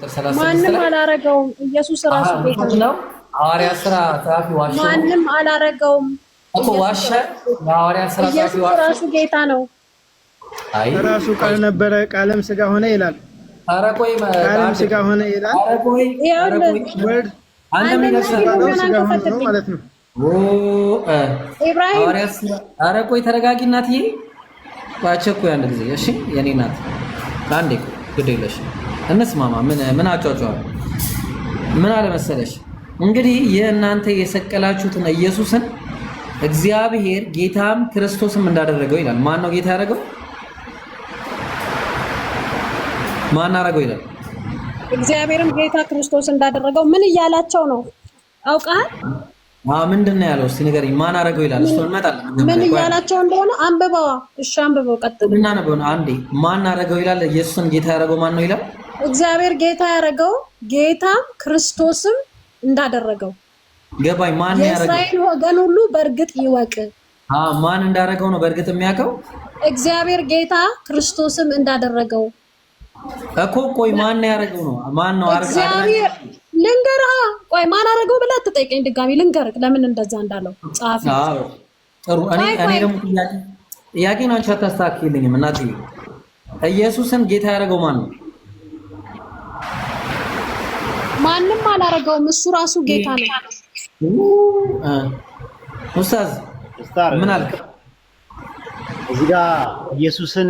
ቁጥር 36 ማንም አላረገውም። ኢየሱስ ራሱ ጌታ ነው። ሐዋርያት ሥራ ጸሐፊ ዋሸ። ማንም አላረገውም እኮ ዋሸ። የሐዋርያት ሥራ ጸሐፊ ዋሸ። ራሱ ጌታ ነው። አይ ራሱ ቃል ነበረ፣ ቃልም ሥጋ ሆነ ይላል። ኧረ ቆይ ቃልም ሥጋ ሆነ ይላል። ኧረ ቆይ ወልድ አንተ ምን ሥጋ ሆነ ነው ማለት ነው። ኢብራሂም ሐዋርያት ሥራ ኧረ ቆይ ተረጋጊ እናትዬ። አቸኩ አንድ ጊዜ እሺ፣ የኔ ናት አንዴ ግድ የለሽ እንስማማ። ምን አጫጫው ምን አለ መሰለሽ፣ እንግዲህ የእናንተ የሰቀላችሁትን ኢየሱስን እግዚአብሔር ጌታም ክርስቶስም እንዳደረገው ይላል። ማን ነው ጌታ ያደረገው? ማን አደረገው ይላል? እግዚአብሔርም ጌታ ክርስቶስ እንዳደረገው ምን እያላቸው ነው? አውቃል? ምንድን ነው ያለው? እስቲ ንገረኝ። ማን አደረገው ይላል? እሱን እንመጣለን። ምን እያላቸው እንደሆነ አንብበዋ። እሺ አንብበው፣ ቀጥል እና ነው አንዴ። ማን አደረገው ይላል? ኢየሱስን ጌታ ያደረገው ማን ነው ይላል? እግዚአብሔር ጌታ ያደረገው ጌታም ክርስቶስም እንዳደረገው ገባኝ። ማን ያደረገው? የእስራኤል ወገን ሁሉ በእርግጥ ይወቅ። ማን እንዳደረገው ነው በእርግጥ የሚያውቀው? እግዚአብሔር ጌታ ክርስቶስም እንዳደረገው እኮ። ቆይ ማን ያደረገው ነው? ማን ነው አርጋ? እግዚአብሔር ልንገርህ። ቆይ ማን አደረገው ብለህ አትጠይቀኝ ድጋሚ። ልንገርህ ለምን እንደዛ እንዳለው ጻፊ። ጥሩ። እኔ ደግሞ ጥያቄ ነው፣ አንቺ አታስተካክልኝም እናቴ። ኢየሱስን ጌታ ያደረገው ማን ነው? ማንም አላረገውም። እሱ ራሱ ጌታ ነው። ኡስታዝ ምን አልክ? እዚህ ጋር ኢየሱስን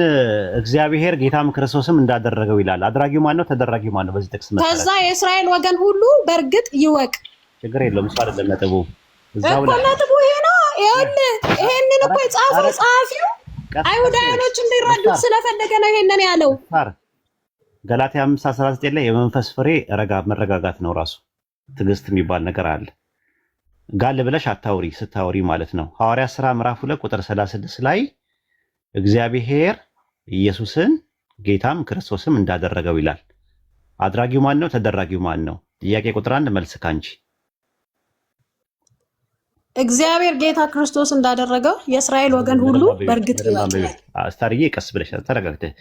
እግዚአብሔር ጌታም ክርስቶስም እንዳደረገው ይላል። አድራጊው ማን ነው? ተደራጊው ማን ነው? በዚህ ጥቅስ መሰረት ከዛ የእስራኤል ወገን ሁሉ በእርግጥ ይወቅ። ችግር የለውም። እሱ አይደለም ነጥቡ። እዛው ላይ ነጥቡ ይሄ ነው። ይሄንን እኮ የጻፈው ጸሐፊው አይሁዳውያኖች እንዲረዱት ስለፈለገ ነው ይሄንን ያለው። ገላትያ 5:19 ላይ የመንፈስ ፍሬ መረጋጋት ነው። ራሱ ትዕግስት የሚባል ነገር አለ። ጋል ብለሽ አታውሪ፣ ስታውሪ ማለት ነው። ሐዋርያት ሥራ ምዕራፍ 2 ቁጥር 36 ላይ እግዚአብሔር ኢየሱስን ጌታም ክርስቶስም እንዳደረገው ይላል። አድራጊው ማን ነው? ተደራጊው ማን ነው? ጥያቄ ቁጥር 1 መልስ ካንቺ። እግዚአብሔር ጌታ ክርስቶስ እንዳደረገው የእስራኤል ወገን ሁሉ በእርግጥ ይወቅ። አስታርዬ ቀስ ብለሽ ተረጋግተሽ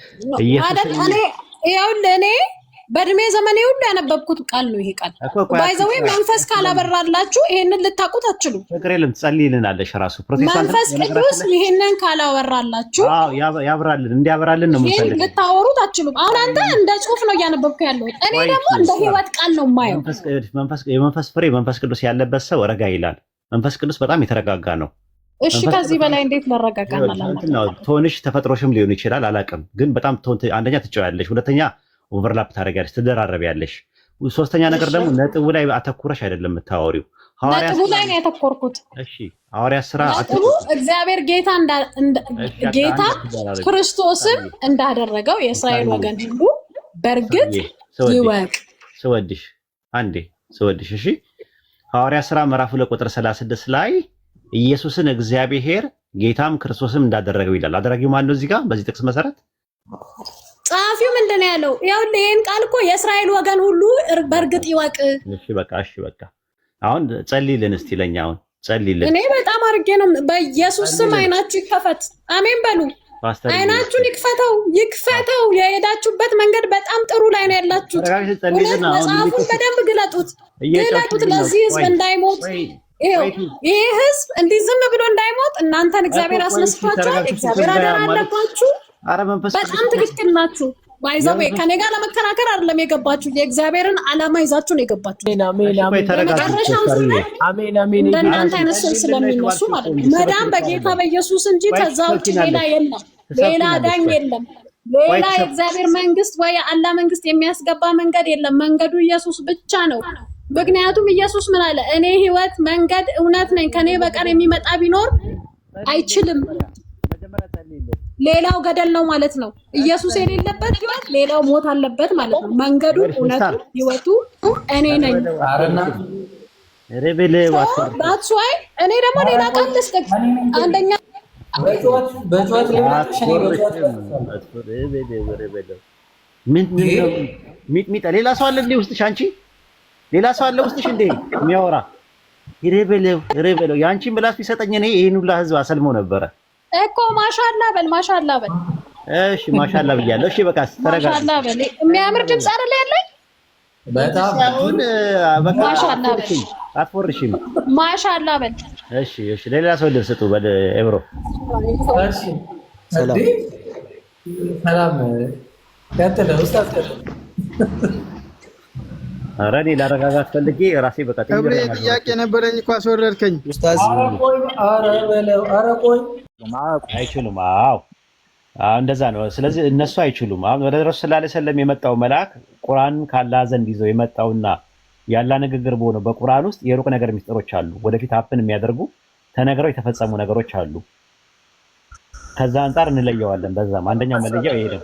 እኔ በእድሜ ዘመኔ ሁሉ ያነበብኩት ቃል ነው። ይሄ ቃል ባይዘዌ መንፈስ ካላበራላችሁ ይሄንን ልታውቁት አትችሉም። ችግር የለም፣ ትጸልይልናለሽ። ራሱ ፕሮቴስታንት መንፈስ ቅዱስ ይሄንን ካላበራላችሁ ያብራልን፣ እንዲያበራልን ነው የምንፈልገው። ልታወሩት አትችሉም። አሁን አንተ እንደ ጽሑፍ ነው እያነበብኩ ያለው፣ እኔ ደግሞ እንደ ህይወት ቃል ነው የማየው። የመንፈስ ፍሬ መንፈስ ቅዱስ ያለበት ሰው ረጋ ይላል። መንፈስ ቅዱስ በጣም የተረጋጋ ነው። እሺ ከዚህ በላይ እንዴት መረጋጋት ነው? ቶንሽ ተፈጥሮሽም ሊሆን ይችላል፣ አላውቅም። ግን በጣም አንደኛ ትጨዋለሽ፣ ሁለተኛ ኦቨርላፕ ታደርጊያለሽ፣ ትደራረቢያለሽ። ሶስተኛ ነገር ደግሞ ነጥቡ ላይ አተኩረሽ አይደለም የምታወሪው። ነጥቡ ላይ ነው ያተኮርኩት። እሺ ሐዋርያት ሥራ ነጥቡ እግዚአብሔር ጌታ ክርስቶስም እንዳደረገው የእስራኤል ወገን ሁሉ በእርግጥ ይወቅ። ስወድሽ አንዴ ስወድሽ። እሺ ሐዋርያት ሥራ ምዕራፍ 2 ቁጥር 36 ላይ ኢየሱስን እግዚአብሔር ጌታም ክርስቶስም እንዳደረገው ይላል። አድራጊው ማን ነው? እዚህ ጋር በዚህ ጥቅስ መሰረት ጸሐፊው ምንድን ነው ያለው? ያው ይሄን ቃል እኮ የእስራኤል ወገን ሁሉ በእርግጥ ይወቅ። እሺ በቃ አሁን ጸልይልን እስቲ፣ ለኛ አሁን ጸልይልን። እኔ በጣም አድርጌ ነው። በኢየሱስ ስም አይናችሁ ይከፈት። አሜን በሉ። አይናችሁን ይክፈተው። የሄዳችሁበት መንገድ በጣም ጥሩ ላይ ነው ያላችሁት። መጽሐፉን በደንብ ግለጡት። ለዚህ ህዝብ እንዳይሞት ይሄ ህዝብ እንዲህ ዝም ብሎ እንዳይሞት እናንተን እግዚአብሔር አስነስቷችኋል። እግዚአብሔር አደራ አለባችሁ። በጣም ትክክል ናችሁ። ባይዘው ከኔ ጋር ለመከራከር አይደለም የገባችሁ፣ የእግዚአብሔርን ዓላማ ይዛችሁ ነው የገባችሁ። እንደናንተ አይነት ሰው ስለሚነሱ ማለት ነው። መዳን በጌታ በኢየሱስ እንጂ ከዛ ውጭ ሌላ የለም፣ ሌላ ዳኝ የለም፣ ሌላ የእግዚአብሔር መንግስት ወይ የአላህ መንግስት የሚያስገባ መንገድ የለም። መንገዱ ኢየሱስ ብቻ ነው። ምክንያቱም ኢየሱስ ምን አለ? እኔ ህይወት፣ መንገድ፣ እውነት ነኝ፣ ከኔ በቀር የሚመጣ ቢኖር አይችልም። ሌላው ገደል ነው ማለት ነው። ኢየሱስ የሌለበት ህይወት ሌላው ሞት አለበት ማለት ነው። መንገዱ፣ እውነቱ፣ ህይወቱ እኔ ነኝ። that's why እኔ ደግሞ ሌላ ቃል ልስጥክ። አንደኛ ሚጥሚጣ ሌላ ሰው አለ እንዴ ውስጥሽ? አንቺ ሌላ ሰው አለ ውስጥሽ እንዴ የሚያወራ? ይሬበለው ያንቺን ብላስ ቢሰጠኝ እኔ ይሄን ሁላ ህዝብ አሰልመው ነበረ እኮ። ማሻአላ በል። እሺ ማሻአላ ብያለሁ። እሺ በቃ ተረጋጋ። ማሻአላ በል። የሚያምር ድምጽ አይደል ያለኝ? በጣም አሁን በቃ ማሻአላ በል አትፎርሽም። ማሻአላ በል። እሺ እሺ፣ ሌላ ሰው ልስጡ በል ኤብሮ። እሺ ሰላም ሰላም። ቀጥል ኡስታዝ ቀጥል። ኧረ እኔ ላረጋጋት ፈልጌ ራሴ በቃ ጥያቄ ነበረኝ እኮ አስወረድከኝ ኡስታዝ። ኧረ በለው ኧረ ቆይ አይችሉም። አዎ እንደዛ ነው። ስለዚህ እነሱ አይችሉም። አሁን ወደ ረሱል ሰለላሁ ዐለይሂ ወሰለም የመጣው መልአክ ቁርአን ካላህ ዘንድ ይዘው የመጣውና ያላ ንግግር በሆነው በቁርአን ውስጥ የሩቅ ነገር ሚስጥሮች አሉ። ወደፊት ሀፕን የሚያደርጉ ተነግረው የተፈጸሙ ነገሮች አሉ። ከዛ አንፃር እንለየዋለን። በዛም አንደኛው መለያው ይሄ ነው።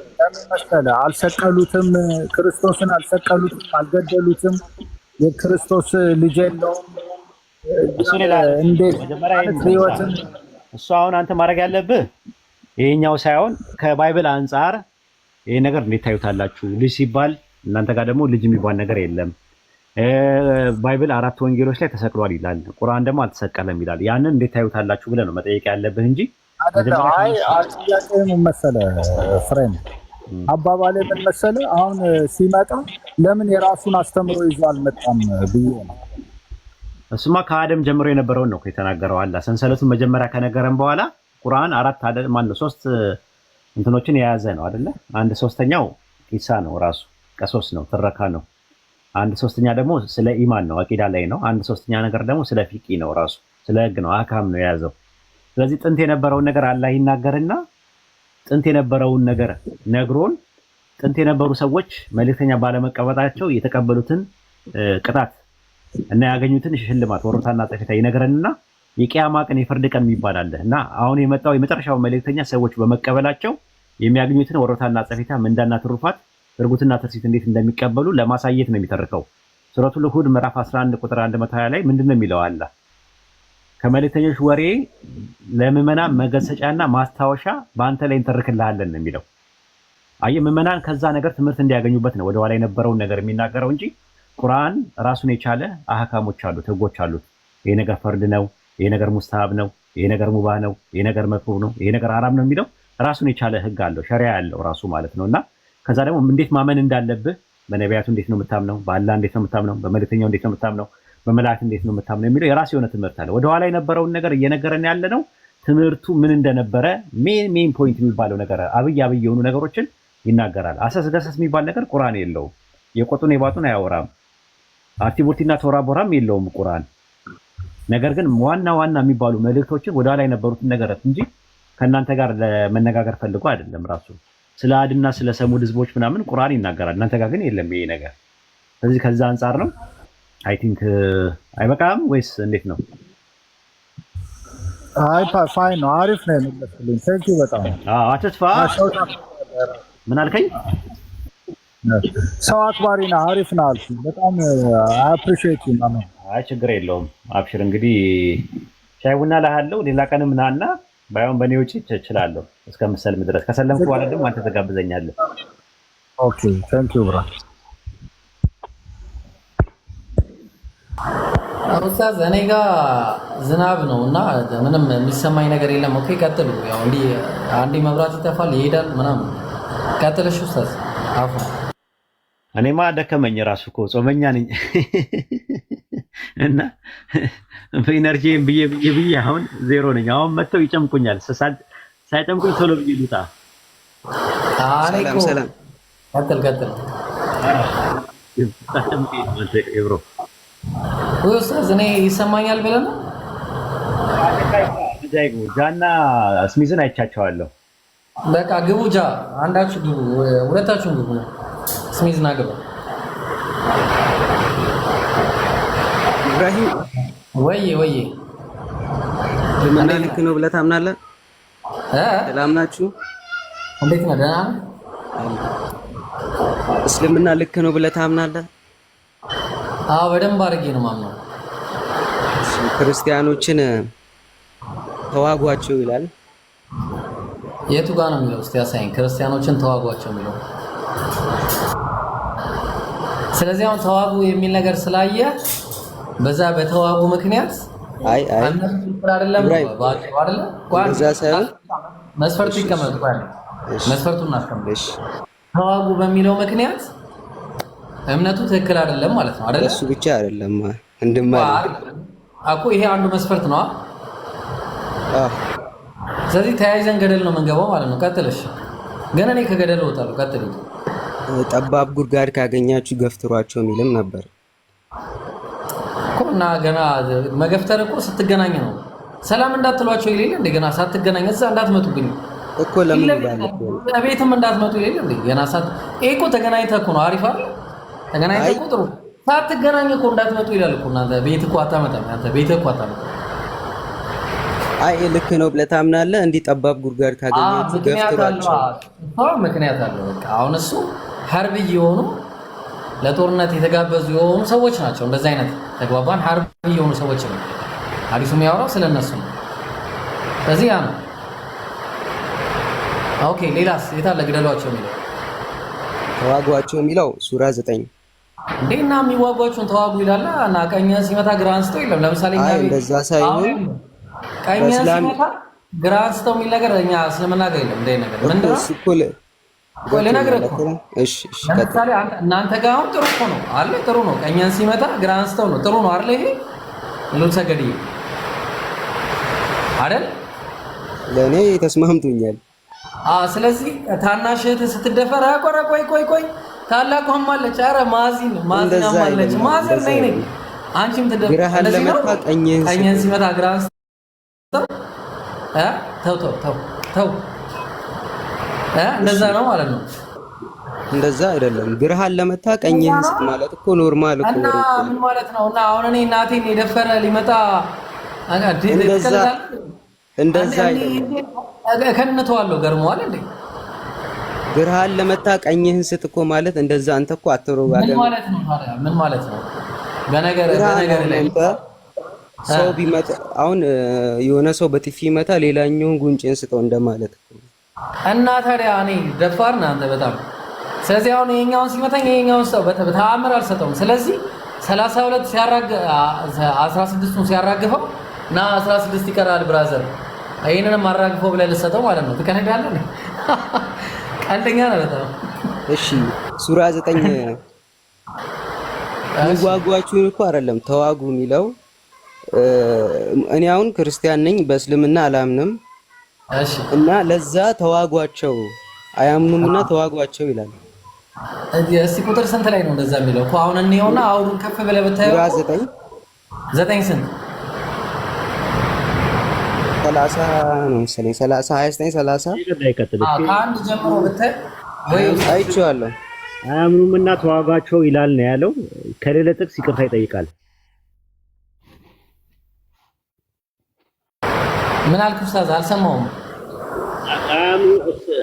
መሰለ አልሰቀሉትም፣ ክርስቶስን አልሰቀሉትም፣ አልገደሉትም። የክርስቶስ ልጅ የለውም። እሱ ሌላ መጀመሪያ ህይወትን እሱ አሁን አንተ ማድረግ ያለብህ ይሄኛው ሳይሆን ከባይብል አንፃር ይሄ ነገር እንዴት ታዩታላችሁ? ልጅ ሲባል እናንተ ጋር ደግሞ ልጅ የሚባል ነገር የለም። ባይብል 4 ወንጌሎች ላይ ተሰቅሏል ይላል፣ ቁርአን ደግሞ አልተሰቀለም ይላል። ያንን እንዴት ታዩታላችሁ ብለህ ነው መጠየቅ ያለብህ እንጂ አይ ጥያቄ ምን መሰለህ ፍሬም አባባሌ ምን መሰለህ አሁን ሲመጣ ለምን የራሱን አስተምሮ ይዞ አልመጣም ብዬ ነው። እሱማ ከአደም ጀምሮ የነበረውን ነው የተናገረው። አላህ ሰንሰለቱን መጀመሪያ ከነገረን በኋላ ቁርአን 3 እንትኖችን የያዘ ነው አይደለ? 1/3ኛው ቂሳ ነው ራሱ ቀሶስ ነው ትረካ ነው። 1/3ኛ ደግሞ ስለ ኢማን ነው አቂዳ ላይ ነው። 1/3ኛ ነገር ደግሞ ስለ ፊቂ ነው ራሱ ስለ ህግ ነው አካም ነው የያዘው። ስለዚህ ጥንት የነበረውን ነገር አላህ ይናገርና ጥንት የነበረውን ነገር ነግሮን ጥንት የነበሩ ሰዎች መልእክተኛ ባለመቀበላቸው የተቀበሉትን ቅጣት እና ያገኙትን ሽልማት ወሮታና ጽፈታ ይነግረንና የቂያማ ቀን የፍርድ ቀን የሚባል አለ እና አሁን የመጣው የመጨረሻው መልእክተኛ ሰዎች በመቀበላቸው የሚያገኙትን ወሮታና ጽፈታ ምንዳና ትሩፋት እርጉትና ተርሲት እንዴት እንደሚቀበሉ ለማሳየት ነው የሚተርከው። ሱረቱል ሁድ ምዕራፍ 11 ቁጥር 120 ላይ ምንድነው የሚለው? አላህ ከመልእክተኞች ወሬ ለምዕመናን መገሰጫና ማስታወሻ በአንተ ላይ እንተርክልሃለን ነው የሚለው። አየህ ምዕመናን ከዛ ነገር ትምህርት እንዲያገኙበት ነው ወደ ኋላ የነበረውን ነገር የሚናገረው እንጂ ቁርአን ራሱን የቻለ አህካሞች አሉት፣ ህጎች አሉት። ይሄ ነገር ፈርድ ነው፣ ይሄ ነገር ሙስታሃብ ነው፣ ይሄ ነገር ሙባህ ነው፣ ይሄ ነገር መክሩህ ነው፣ ይሄ ነገር ሐራም ነው የሚለው ራሱን የቻለ ህግ አለው፣ ሸሪዓ ያለው ራሱ ማለት ነውና ከዛ ደግሞ እንዴት ማመን እንዳለብህ በነቢያቱ እንዴት ነው የምታምነው፣ በአላህ እንዴት ነው የምታምነው፣ በመልእክተኛው እንዴት ነው የምታምነው፣ በመላእክት እንዴት ነው የምታምነው የሚለው የራሱ የሆነ ትምህርት አለ። ወደኋላ የነበረውን ነገር እየነገረን ያለ ነው። ትምህርቱ ምን እንደነበረ ሜን ፖይንት የሚባለው ነገር አብይ የሆኑ ነገሮችን ይናገራል። አሰስ ገሰስ የሚባል ነገር ቁርአን የለውም። የቆጡን የባጡን አያወራም። አክቲቪቲና ተወራቦራም የለውም ቁርአን። ነገር ግን ዋና የሚባሉ መልእክቶችን ወደኋላ የነበሩትን ነገራት እንጂ ከእናንተ ጋር ለመነጋገር ፈልጎ አይደለም። ራሱ ስለ አድና ስለ ሰሙድ ህዝቦች ምናምን ቁርአን ይናገራል። እናንተ ጋር ግን የለም ይሄ ነገር። ስለዚህ ከዛ አንፃር ነው አይ ቲንክ አይበቃም ወይስ እንዴት ነው? አይ ፋይን ነው፣ አሪፍ ነው የመለስልኝ። ቴንክ ዩ በጣም አትጥፋ። ምን አልከኝ? ሰው አክባሪ ነህ፣ አሪፍ ነህ አልኩኝ። በጣም አፕሪሺየት ዩ ማማ። አይ ችግር የለውም አብሽር። እንግዲህ ሻይ ቡና ላሃለው ሌላ ቀንም ናና ባይሆን በኔ ውጪ እችላለሁ እስከምሰልም ድረስ። ከሰለምኩ በኋላ ደግሞ አንተ ተጋብዘኛለህ። ኦኬ ቴንክ ዩ ብራ። ኡስታዝ እኔ ጋር ዝናብ ነው እና ምንም የሚሰማኝ ነገር የለም። ኦኬ ቀጥሉ። ያው እንዲህ አንዴ መብራት ይጠፋል ይሄዳል ምናምን። ቀጥልሽ ኡስታዝ። አፉ እኔማ ደከመኝ ራሱ እኮ ጾመኛ ነኝ እና በኢነርጂም ብዬ አሁን ዜሮ ነኝ። አሁን መተው ይጨምቁኛል። ሳይጨምቁኝ ቶሎ ብዬ ልውጣ። ሰላም ቀጥል ብሮ ኡስታዝ እኔ ይሰማኛል ብለህ ነው? ጃና ስሚዝን አይቻቸዋለሁ። በቃ ግቡ። ጃ አንዳችሁ ግቡ፣ ሁለታችሁም ግቡ። ስሚዝ ና ግባ። ኢብራሂም ወይ እስልምና ልክ ነው ብለህ ታምናለህ? ሰላም ናችሁ? እንዴት ነህ? ደህና ነህ? እስልምና ልክ ነው ብለህ ታምናለህ? አዎ በደንብ አድርጌ ነው የማምነው። ክርስቲያኖችን ተዋጓቸው ይላል። የቱ ጋር ነው የሚለው? እስቲ ያሳየኝ። ክርስቲያኖችን ተዋጓቸው የሚለው። ስለዚህ አሁን ተዋጉ የሚል ነገር ስላየ በዛ በተዋጉ ምክንያት አይደለም መስፈርቱ ይቀመጥ። መስፈርቱን እናስቀምጥ። ተዋጉ በሚለው ምክንያት እምነቱ ትክክል አይደለም ማለት ነው አይደል? እሱ ብቻ አይደለም እንደማለት እኮ ይሄ አንዱ መስፈርት ነው። ስለዚህ ተያይዘን ገደል ነው የምንገባው ማለት ነው። ቀጥልሽ። ግን እኔ ከገደል እወጣለሁ። ቀጥል። ጠባብ ጉድጓድ ካገኛችሁ ገፍትሯቸው የሚልም ነበር እኮ እና ገና መገፍተር እኮ ስትገናኝ ነው። ሰላም እንዳትሏቸው ይሌለ እንደገና ሳትገናኝ እዛ እንዳትመጡብኝ እኮ ለምን ይላል እኮ ቤትም እንዳትመጡ ይሌለ እንዴ ገና እኮ ተገናኝተህ እኮ ነው። አሪፍ አይደል? ተገናኝተህ እኮ ጥሩ። ሳትገናኝ እኮ እንዳትመጡ ይላል እኮ። እናንተ ቤት እኮ አታመጣም። አንተ ቤት እኮ አታመጣም። አይ ልክ ነው ብለህ ታምናለህ። እንዲህ ጠባብ ጉድጓድ ካገኛችሁ ገፍትሯቸው። ምክንያት አለው። በቃ አሁን እሱ ሐርብ የሆኑ ለጦርነት የተጋበዙ የሆኑ ሰዎች ናቸው። እንደዚህ አይነት ተግባባን። ሐርብ የሆኑ ሰዎች ነው ሐዲሱ የሚያወራው ስለነሱ ነው። ስለዚህ ያ ነው። ኦኬ ሌላስ የታለ ግደሏቸው የሚለው? ተዋጓቸው የሚለው ሱራ 9 እንዴና የሚዋጓቸውን ተዋጉ ይላል እና ቀኝህን ሲመታ ግራ አንስተው የለም። ለምሳሌ እኛ እንደዛ ሳይሆን ቀኝህን ሲመታ ግራ አንስተው የሚል ነገር እኛ እስልምና ጋር የለም። እንደ ነገር ምንድን ነው ልነግርህ እኮ። እሺ ለምሳሌ እናንተ ጋር አሁን ጥሩ እኮ ነው አለ። ጥሩ ነው። ቀኝህን ሲመታ ግራ አንስተው ነው ጥሩ ነው አይደል? ይሄ ሉል ሰገድዬ አይደል? ለእኔ ተስማምቶኛል። ስለዚህ ታናሽ እህትህ ስትደፈር አቆራ ቆይ ታላቋም አለች። ኧረ ማዚን አለች። ማዘር ነኝ አንቺም ትደፈር። ቀኝህን ሲመታ ግራ አንስተው ተው እንደዛ ነው ማለት ነው። እንደዛ አይደለም። ግራህን ለመታ ቀኝህን ስጥ ማለት እኮ ኖርማል እኮ እና ምን ማለት ነው? እና አሁን እኔ እናቴን የደፈረ ሊመጣ እንደዛ አይደለም። ከነተዋለሁ ገርመዋል እንዴ? ግራህን ለመታ ቀኝህን ስጥ እኮ ማለት እንደዛ አንተ እኮ አትሮጋገም። ምን ማለት ነው ታዲያ? ምን ማለት ነው? በነገር ላይ ሰው ቢመታ አሁን የሆነ ሰው በጥፊ ይመታ ሌላኛውን ጉንጭን ስጠው እንደማለት እኮ። እና ታዲያ እኔ ደፋር ነህ አንተ በጣም። ስለዚህ አሁን ይሄኛውን ሲመታኝ ይሄኛውን ሰው በተአምር አልሰጠውም። ስለዚህ 32 16ቱን ሲያራግፈው እና 16 ይቀራል ብራዘር፣ ይሄንንም አራግፈው ብለህ ልሰጠው ማለት ነው። ትቀልዳለህ። ቀልደኛ ነህ በጣም። እሺ ሱራ 9 ተዋጓችሁ እኮ አይደለም ተዋጉ የሚለው። እኔ አሁን ክርስቲያን ነኝ፣ በእስልምና አላምንም። እሺ እና ለዛ ተዋጓቸው አያምኑምና ተዋጓቸው ይላል። እስቲ ቁጥር ስንት ላይ ነው እንደዛ የሚለው? እኮ አሁን እንየውና አውዱን ከፍ ብለህ ብታየው ሱራ 9 ስንት 30 ነው መሰለኝ 30 29 30 ከአንድ ጀምሮ ብታይ ወይ አይቼዋለሁ። አያምኑምና ተዋጓቸው ይላል ነው ያለው። ከሌለ ጥቅስ ይቅርታ ይጠይቃል። ምን አልክ ኡስታዝ? አልሰማሁም።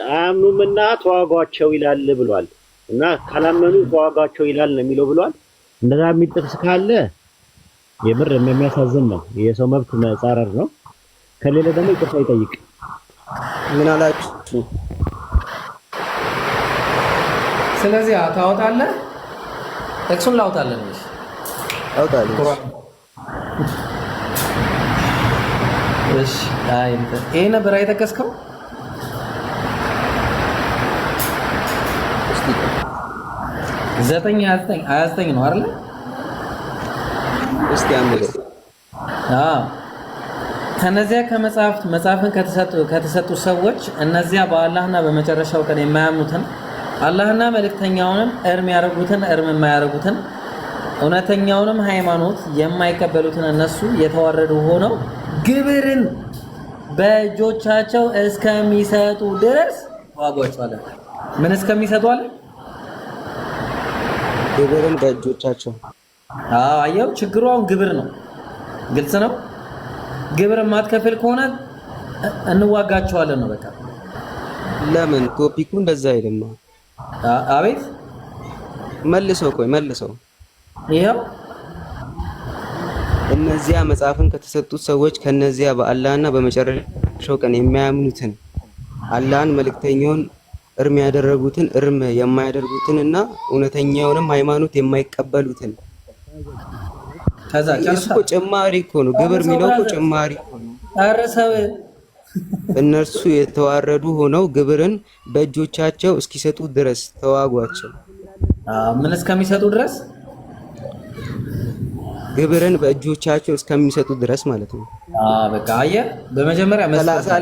አያምኑምና ተዋጓቸው ይላል ብሏል። እና ካላመኑ ተዋጓቸው ይላል ነው የሚለው ብሏል። እንደዛ የሚል ጥቅስ ካለ የምር የሚያሳዝን ነው። የሰው መብት መጻረር ነው። ከሌለ ደግሞ ይቅርታ ይጠይቅ። ምን አላችሁ? ስለዚህ ታወጣለህ። ጥቅሱን ላውጣለህ ነው። አውጣለህ። እሺ ይሄ ነበር አይተከስከው? እስቲ 9:29 ነው አይደል? እስቲ አንብበው። ከነዚያ መጽሐፍን ከተሰጡ ሰዎች እነዚያ በአላህና በመጨረሻው ቀን የማያምኑትን አላህና መልእክተኛውንም እርም የማያደርጉትን እውነተኛውንም ሃይማኖት የማይቀበሉትን እነሱ የተዋረዱ ሆነው ግብርን በእጆቻቸው እስከሚሰጡ ድረስ ተዋጓቸዋል። ምን እስከሚሰጡ አለ? ግብርን በእጆቻቸው። አየው፣ ችግሩ አሁን ግብር ነው። ግልጽ ነው። ግብር የማትከፍል ከሆነ እንዋጋቸዋለን ነው በቃ። ለምን ቶፒኩ እንደዛ አይደለም? አቤት መልሰው ይሄው እነዚያ መጽሐፍን ከተሰጡት ሰዎች ከነዚያ በአላህና በመጨረሻው ቀን የሚያምኑትን አላህን መልእክተኛውን እርም ያደረጉትን እርም የማያደርጉትንና እውነተኛውንም ሃይማኖት የማይቀበሉትን። እኮ ጭማሪ እኮ ነው። ግብር የሚለው እኮ ጭማሪ እኮ ነው። አረሰው እነርሱ የተዋረዱ ሆነው ግብርን በእጆቻቸው እስኪሰጡ ድረስ ተዋጓቸው። ምን እስከሚሰጡ ድረስ ግብርን በእጆቻቸው እስከሚሰጡ ድረስ ማለት ነው። በቃ አየህ፣ በመጀመሪያ 30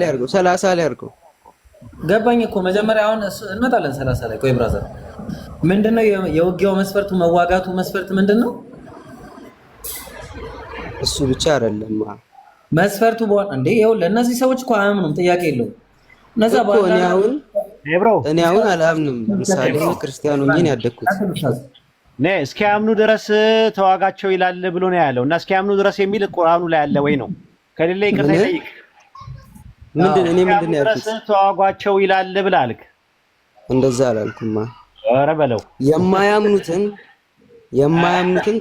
ላይ አድርገው ገባኝ እኮ መጀመሪያ። አሁን እንመጣለን 30 ላይ። ቆይ ብራዘር፣ ምንድነው የውጊያው መስፈርቱ? መዋጋቱ መስፈርት ምንድነው? እሱ ብቻ አይደለም መስፈርቱ በኋላ እንዴ ይኸው ለእነዚህ ሰዎች እኮ አያምኑም። ጥያቄ የለውም። እነዛ እኔ አሁን አላምንም። ለምሳሌ ክርስቲያኑ ሆኜ ያደግኩት እስኪያምኑ ድረስ ተዋጋቸው ይላል ብሎ ነው ያለው። እና እስኪያምኑ ድረስ የሚል ቁርአኑ ላይ አለ ወይ ነው? ከሌለ ይቅርታ ይጠይቅ። ምንድን ያልኩት? ተዋጓቸው ይላል ብላልክ። እንደዛ አላልኩማ። ኧረ በለው የማያምኑትን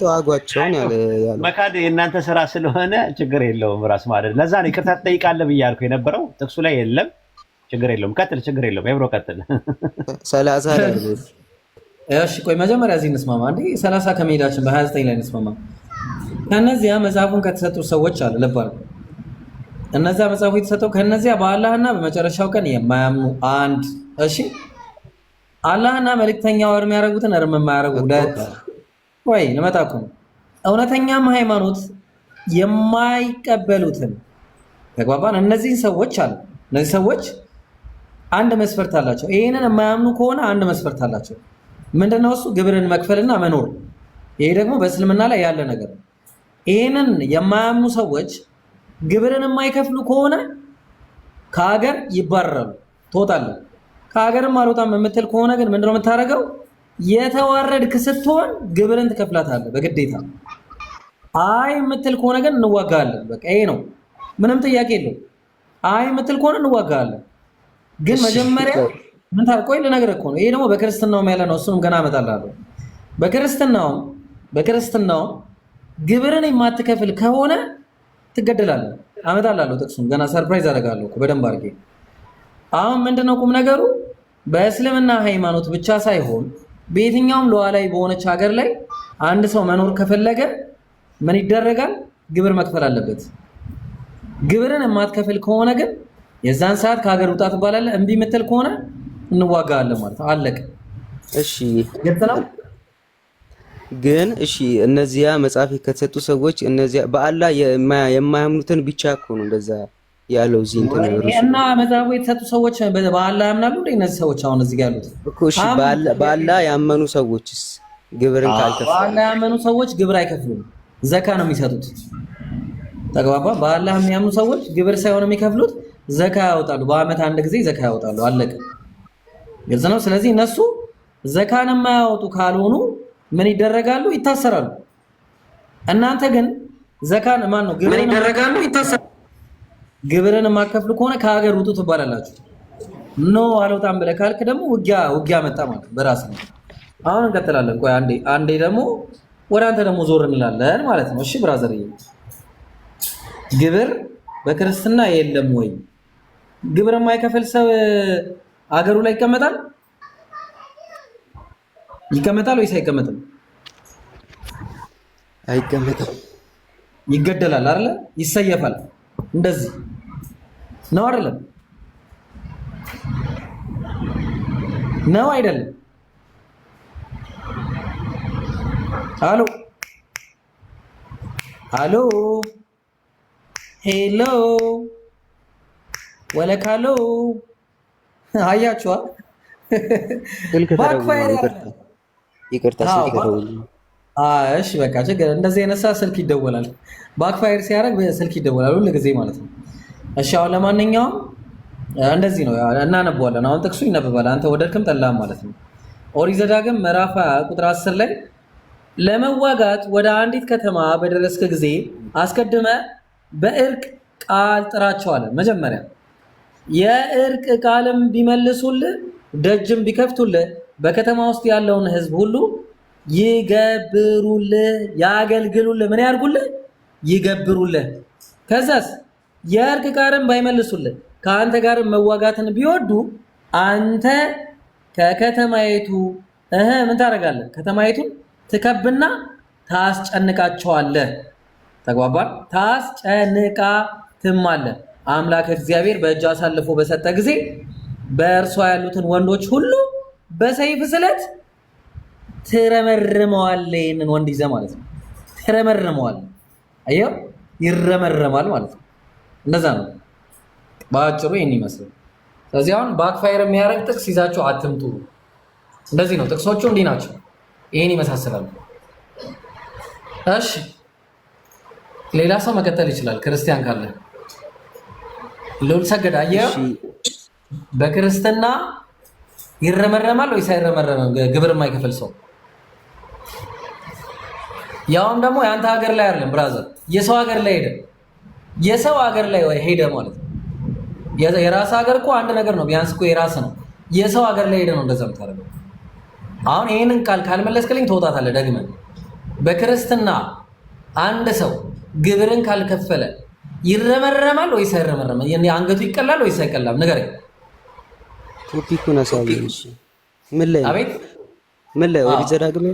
ተዋጓቸው ያለ መካድ የእናንተ ስራ ስለሆነ ችግር የለውም። ራስ ማለት ለዛ ነው ይቅርታ ትጠይቃለህ ብያልኩ የነበረው። ጥቅሱ ላይ የለም። ችግር የለውም። ቀጥል። ችግር የለውም። ኤብሮ ቀጥል። 30 ላይ ነው። እሺ ቆይ መጀመሪያ እዚህ እንስማማ። አንዴ 30 ከመሄዳችን በ29 ላይ እንስማማ። ከነዚያ መጽሐፉን ከተሰጡ ሰዎች አለ ለባል እነዚያ መጽሐፉ የተሰጠው ከነዚያ በአላህና በመጨረሻው ቀን የማያምኑ አንድ። እሺ አላህና መልእክተኛው እርም ያደረጉትን እርም የማያደርጉ ሁለት። ወይ ለመጣኩ እውነተኛም ሃይማኖት የማይቀበሉትን ተግባባን። እነዚህ ሰዎች አሉ። እነዚህ ሰዎች አንድ መስፈርት አላቸው። ይሄንን የማያምኑ ከሆነ አንድ መስፈርት አላቸው። ምንድነው እሱ? ግብርን መክፈልና መኖር። ይሄ ደግሞ በእስልምና ላይ ያለ ነገር ነው። ይሄንን የማያምኑ ሰዎች ግብርን የማይከፍሉ ከሆነ ከሀገር ይባረራሉ። ትወጣለህ። ከሀገርም አልወጣም የምትል ከሆነ ግን ምንድነው የምታደርገው? የተዋረድክ ስትሆን ግብርን ትከፍላታለህ በግዴታ። አይ የምትል ከሆነ ግን እንዋጋለን። በቃ ይሄ ነው፣ ምንም ጥያቄ የለው። አይ የምትል ከሆነ እንዋጋለን። ግን መጀመሪያ ምን ታርቆይ ልነግርህ እኮ ነው። ይሄ ደግሞ በክርስትናውም ያለ ነው። እሱንም ገና አመጣልሃለሁ። በክርስትናው ግብርን የማትከፍል ከሆነ ትገደላለህ። አመጣልሃለሁ ጥቅሱን ገና ሰርፕራይዝ አደርጋለሁ እኮ በደንብ አድርጌ። አሁን ምንድነው ቁም ነገሩ? በእስልምና ሃይማኖት ብቻ ሳይሆን በየትኛውም ሉዓላዊ በሆነች ሀገር ላይ አንድ ሰው መኖር ከፈለገ ምን ይደረጋል? ግብር መክፈል አለበት። ግብርን የማትከፍል ከሆነ ግን የዛን ሰዓት ከሀገር ውጣ ትባላለህ። እምቢ የምትል ከሆነ እንዋጋለን ማለት ነው። አለቀ። እሺ ግን እሺ እነዚያ መጽሐፍ ከተሰጡ ሰዎች እነዚያ በአላህ የማያምኑትን ብቻ እኮ ነው እንደዛ ያለው እዚህ እንትን ነው እና መጽሐፉ የተሰጡ ሰዎች በአላህ ያምናሉ እንዴ? እነዚህ ሰዎች አሁን እዚህ ጋር ያሉት እኮ እሺ በአላህ ያመኑ ሰዎችስ ግብርን ካልከፈሉ? በአላህ ያመኑ ሰዎች ግብር አይከፍሉም፣ ዘካ ነው የሚሰጡት። ተግባባ? በአላህ የሚያምኑ ሰዎች ግብር ሳይሆን የሚከፍሉት ዘካ ያወጣሉ። በአመት አንድ ጊዜ ዘካ ያወጣሉ። አለቀ። ግልጽ ነው። ስለዚህ እነሱ ዘካን የማያወጡ ካልሆኑ ምን ይደረጋሉ? ይታሰራሉ። እናንተ ግን ዘካን ማን ነው ግብርን ይደረጋሉ? ይታሰራሉ። ግብርን የማከፍሉ ከሆነ ከሀገር ውጡ ትባላላችሁ። ኖ አልወጣም ብለህ ካልክ ደግሞ ውጊያ መጣ ማለት በራስ ነው። አሁን እንቀጥላለን። ቆይ አንዴ ደግሞ ወደ አንተ ደግሞ ዞር እንላለን ማለት ነው። እሺ ብራዘር፣ ግብር በክርስትና የለም ወይ? ግብር የማይከፍል ሰው አገሩ ላይ ይቀመጣል ወይስ አይቀመጥም? አይቀመጥም። ይገደላል አይደለ? ይሰየፋል። እንደዚህ ነው አይደለም? ነው አይደለም? አሎ ሄሎ ወለካሎ አያችኋ? ይቅርታ ስልክ ደውል። እሺ በቃ ችግር እንደዚህ የነሳ ስልክ ይደወላል። ባክፋየር ሲያደርግ ስልክ ይደወላል ሁሉ ጊዜ ማለት ነው። እሺ አሁን ለማንኛውም እንደዚህ ነው እናነበዋለን። አሁን ጥቅሱ ይነበባል። አንተ ወደድክም ጠላም ማለት ነው። ኦሪት ዘዳግም ምዕራፍ 20 ቁጥር 10 ላይ ለመዋጋት ወደ አንዲት ከተማ በደረስክ ጊዜ አስቀድመ በእርቅ ቃል ጥራቸው አለ። መጀመሪያ የእርቅ ቃልም ቢመልሱልህ ደጅም ቢከፍቱልህ በከተማ ውስጥ ያለውን ሕዝብ ሁሉ ይገብሩልህ፣ ያገልግሉልህ። ምን ያርጉልህ? ይገብሩልህ። ከዛስ የእርቅ ቃልም ባይመልሱልህ ከአንተ ጋር መዋጋትን ቢወዱ አንተ ከከተማይቱ ምን ታደርጋለህ? ከተማይቱን ትከብና ታስጨንቃቸዋለህ። ተግባባን? ታስጨንቃትማለህ። አምላክ እግዚአብሔር በእጅ አሳልፎ በሰጠ ጊዜ በእርሷ ያሉትን ወንዶች ሁሉ በሰይፍ ስለት ትረመርመዋለህ። ይሄንን ወንድ ይዘህ ማለት ነው። ትረመርመዋለህ። አየው፣ ይረመረማል ማለት ነው። እንደዛ ነው በአጭሩ ይሄን ይመስላል። ስለዚህ አሁን ባክፋየር የሚያደርግ ጥቅስ ይዛችሁ አትምጡ። እንደዚህ ነው ጥቅሶቹ፣ እንዲህ ናቸው። ይሄን ይመሳሰላሉ። እሺ ሌላ ሰው መቀጠል ይችላል። ክርስቲያን ካለ ልዑል ሰገድ አየህ፣ በክርስትና ይረመረማል ወይስ አይረመረምም? ግብር የማይከፍል ሰው ያውም ደግሞ የአንተ ሀገር ላይ አይደለም ብራዘር፣ የሰው ሀገር ላይ ሄደ። የሰው ሀገር ላይ ሄደ ማለት ነው። የራስ ሀገር እኮ አንድ ነገር ነው፣ ቢያንስ እኮ የራስ ነው። የሰው ሀገር ላይ ሄደ ነው እንደዛ የምታደርገው። አሁን ይሄንን ቃል ካልመለስክልኝ ትወጣታለህ ደግመህ። በክርስትና አንድ ሰው ግብርን ካልከፈለ ይረመረማል ወይስ አይረመረምም? አንገቱ ይቀላል ወይስ አይቀላም? ንገረኝ። ቶፒኩን አሳየኝ። እሺ ምን ላይ? አቤት ምን ላይ? ኦሪት ዘዳግም ላይ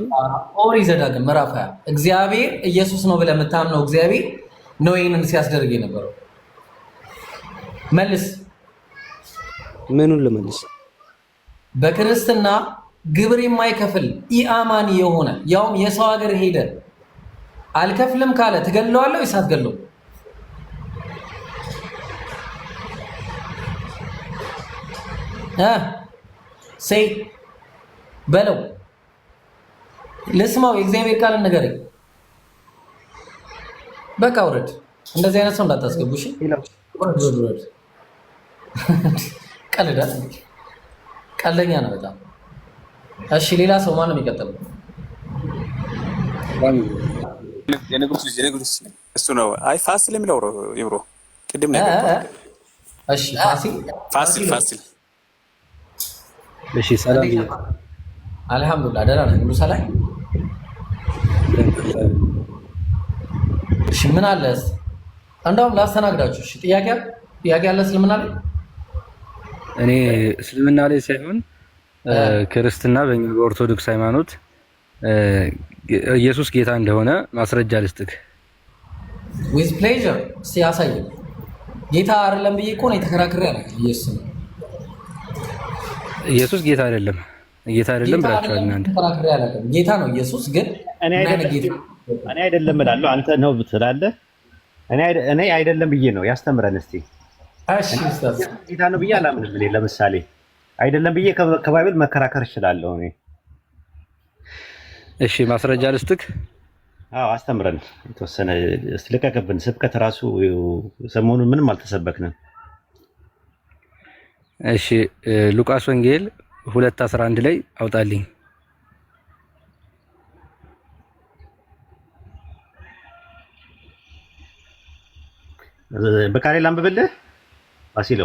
ኦሪት ዘዳግም ምዕራፍ 20 እግዚአብሔር ኢየሱስ ነው ብለህ የምታምነው እግዚአብሔር ነው ይሄንን ሲያስደርግ የነበረው። መልስ። ምኑን ልመልስ? በክርስትና ግብር የማይከፍል ኢአማኒ የሆነ ያውም የሰው ሀገር ሄደ አልከፍልም ካለ ትገለዋለህ ወይስ አትገለውም? ሴይ በለው ልስማው። የእግዚአብሔር ቃል ንገረኝ። በቃ ውረድ። እንደዚህ አይነት ሰው እንዳታስገቡ እሺ። ውረድ። ቀልዳት ቀልደኛ ነው በጣም። እሺ ሌላ ሰው ማን ነው የሚቀጥለው? የንጉስ ልጅ እሱ ነው። አይ ፋሲል የሚለው ይብሮ ቅድም ነው። እሺ ፋሲል እሺ ሰላም። አልሐምዱሊላህ ደህና ነኝ፣ ሁሉ ሰላም። እሺ ምን አለ እንደውም ላስተናግዳችሁ። እሺ ጥያቄ አለ እስልምና ላይ? እኔ እስልምና ላይ ሳይሆን ክርስትና በእኛ በኦርቶዶክስ ሃይማኖት ኢየሱስ ጌታ እንደሆነ ማስረጃ ልስጥክ። ዊዝ ፕሌዠር ሲያሳየው ጌታ አይደለም ብዬ እኮ ነው የተከራከረ ያለ ኢየሱስ ጌታ አይደለም ብላችኋል እናንተ። ተከራከረ ያለ ጌታ ነው ኢየሱስ። ግን እኔ አይደለም እላለሁ፣ አንተ ነው ብትላለህ። እኔ አይደለም ብዬ ነው ያስተምረን እስቲ። እሺ ኡስታዝ ጌታ ነው ብዬ አላምንም። እኔ ለምሳሌ አይደለም ብዬ ከባይብል መከራከር እችላለሁ እኔ። እሺ ማስረጃ ልስጥክ። አዎ አስተምረን የተወሰነ ልቀቅብን። ስብከት ራሱ ሰሞኑን ምንም አልተሰበክንም። እሺ ሉቃስ ወንጌል 2:11 ላይ አውጣልኝ። በቃሌ ላንብብልህ ፋሲሎ።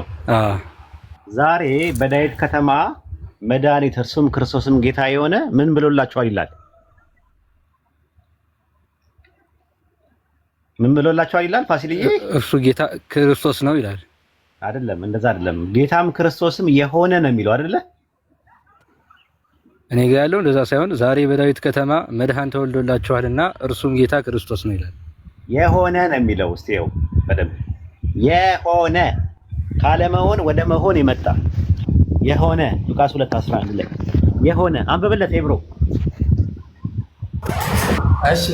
ዛሬ በዳዊት ከተማ መድኃኒት እርሱም ክርስቶስም ጌታ የሆነ ምን ብሎላችኋል ይላል። ምን ብሎላችኋል ይላል ፋሲልዬ? እርሱ ጌታ ክርስቶስ ነው ይላል። አይደለም፣ እንደዛ አይደለም። ጌታም ክርስቶስም የሆነ ነው የሚለው አይደለ? እኔ ጋር ያለው እንደዛ ሳይሆን ዛሬ በዳዊት ከተማ መድኃኒት ተወልዶላችኋልና እርሱም ጌታ ክርስቶስ ነው ይላል። የሆነ ነው የሚለው። እስቲ ይኸው በደንብ የሆነ ካለመሆን ወደ መሆን የመጣ የሆነ ሉቃስ 2:11 ላይ የሆነ አንብብለት ኤብሮ። እሺ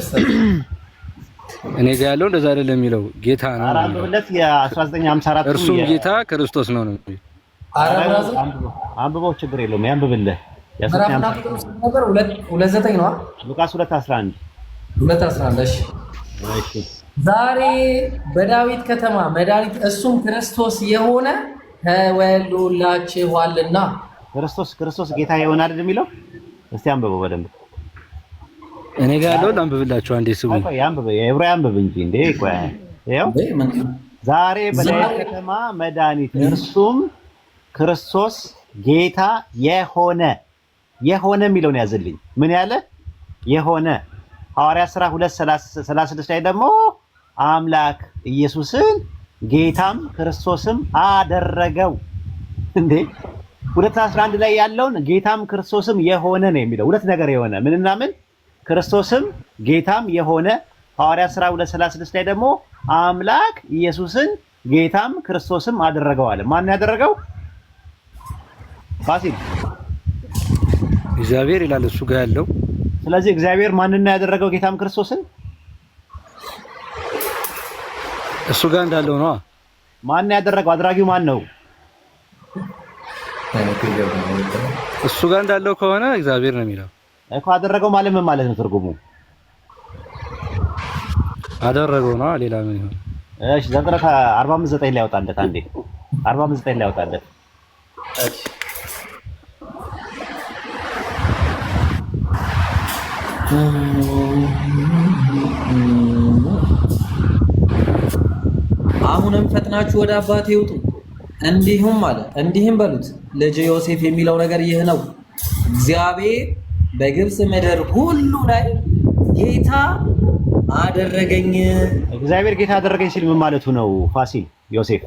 እኔ ጋር ያለው እንደዛ አይደለም የሚለው ጌታ ነው። አንብብለት የ1954 እርሱም ጌታ ክርስቶስ ነው ነው። አንብበው ችግር የለውም ያንብብልህ። ነበር 2:9 ነው ሉቃስ 2:11 እሺ ዛሬ በዳዊት ከተማ መድኃኒት እሱም ክርስቶስ የሆነ ተወልዶላችኋልና። ክርስቶስ ጌታ የሆነ አይደል የሚለው? እስቲ አንብበው በደንብ። እኔ ጋር ያለው አንብብላችሁ አንዴ ስሙኝ። የዕብራዊ አንብብ እንጂ እንዴ። ቆይ ይኸው ዛሬ በዳዊት ከተማ መድኃኒት እርሱም ክርስቶስ ጌታ የሆነ የሚለውን ያዝልኝ። ምን ያለ የሆነ ሐዋርያት ሥራ 2:36 ላይ ደግሞ አምላክ ኢየሱስን ጌታም ክርስቶስም አደረገው። እንዴ 2:11 ላይ ያለውን ጌታም ክርስቶስም የሆነ ነው የሚለው። ሁለት ነገር የሆነ ምንና ምን? ክርስቶስም ጌታም የሆነ። ሐዋርያት ሥራ 2:36 ላይ ደግሞ አምላክ ኢየሱስን ጌታም ክርስቶስም አደረገው አለ። ማን ያደረገው? ፋሲል እግዚአብሔር ይላል እሱ ጋር ያለው ስለዚህ እግዚአብሔር ማንን ነው ያደረገው? ጌታም ክርስቶስን እሱ ጋር እንዳለው ነው። ማን ያደረገው? አድራጊው ማን ነው? እሱ ጋር እንዳለው ከሆነ እግዚአብሔር ነው የሚለው እኮ። አደረገው ማለት ምን ማለት ነው ትርጉሙ? አደረገው ነው። ሌላ ምን ይሆን? እሺ ዘፍጥረት 45:9 ላይ ያወጣለት አንዴ 45:9 ላይ ያወጣለት። እሺ አሁንም ፈጥናችሁ ወደ አባቴ ውጡ፣ እንዲሁም አለ እንዲህም በሉት ልጅ ዮሴፍ የሚለው ነገር ይህ ነው፣ እግዚአብሔር በግብፅ ምድር ሁሉ ላይ ጌታ አደረገኝ። እግዚአብሔር ጌታ አደረገኝ ሲል ምን ማለቱ ነው? ፋሲል ዮሴፍ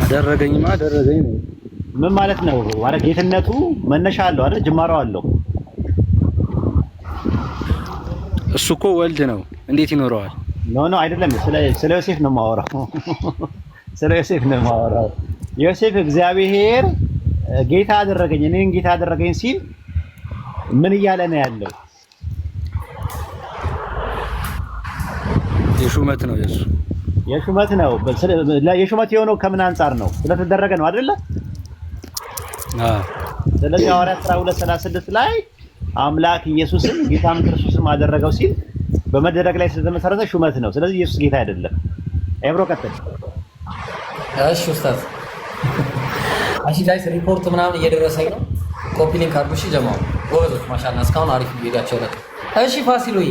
አደረገኝማ አደረገኝ ነው ምን ማለት ነው? ማለት ጌትነቱ መነሻ አለው አይደል? ጅማሮ አለው። እሱ እኮ ወልድ ነው፣ እንዴት ይኖረዋል? ኖ አይደለም። ስለ ዮሴፍ ነው የማወራው። ስለ ዮሴፍ ነው የማወራው። ዮሴፍ እግዚአብሔር ጌታ አደረገኝ እኔን ጌታ አደረገኝ ሲል ምን እያለ ነው ያለው? የሹመት ነው የሱ የሹመት ነው። የሹመት የሆነው ከምን አንጻር ነው? ስለተደረገ ነው አይደለ? ስለዚህ ሐዋርያት 12:36 ላይ አምላክ ኢየሱስን ጌታም ክርስቶስም አደረገው ሲል በመደረግ ላይ ስለተመሰረተ ሹመት ነው። ስለዚህ ኢየሱስ ጌታ አይደለም። ኤብሮ ቀጥል። እሺ ኡስታዝ። እሺ ጋይስ ሪፖርት ምናምን እየደረሰኝ ነው። ኮፒ ሊንክ አድርጉ። እሺ ጀማው ጎበዞች ማሻአላ እስካሁን አሪፍ ቪዲዮአቸው ነው። እሺ ፋሲሎዬ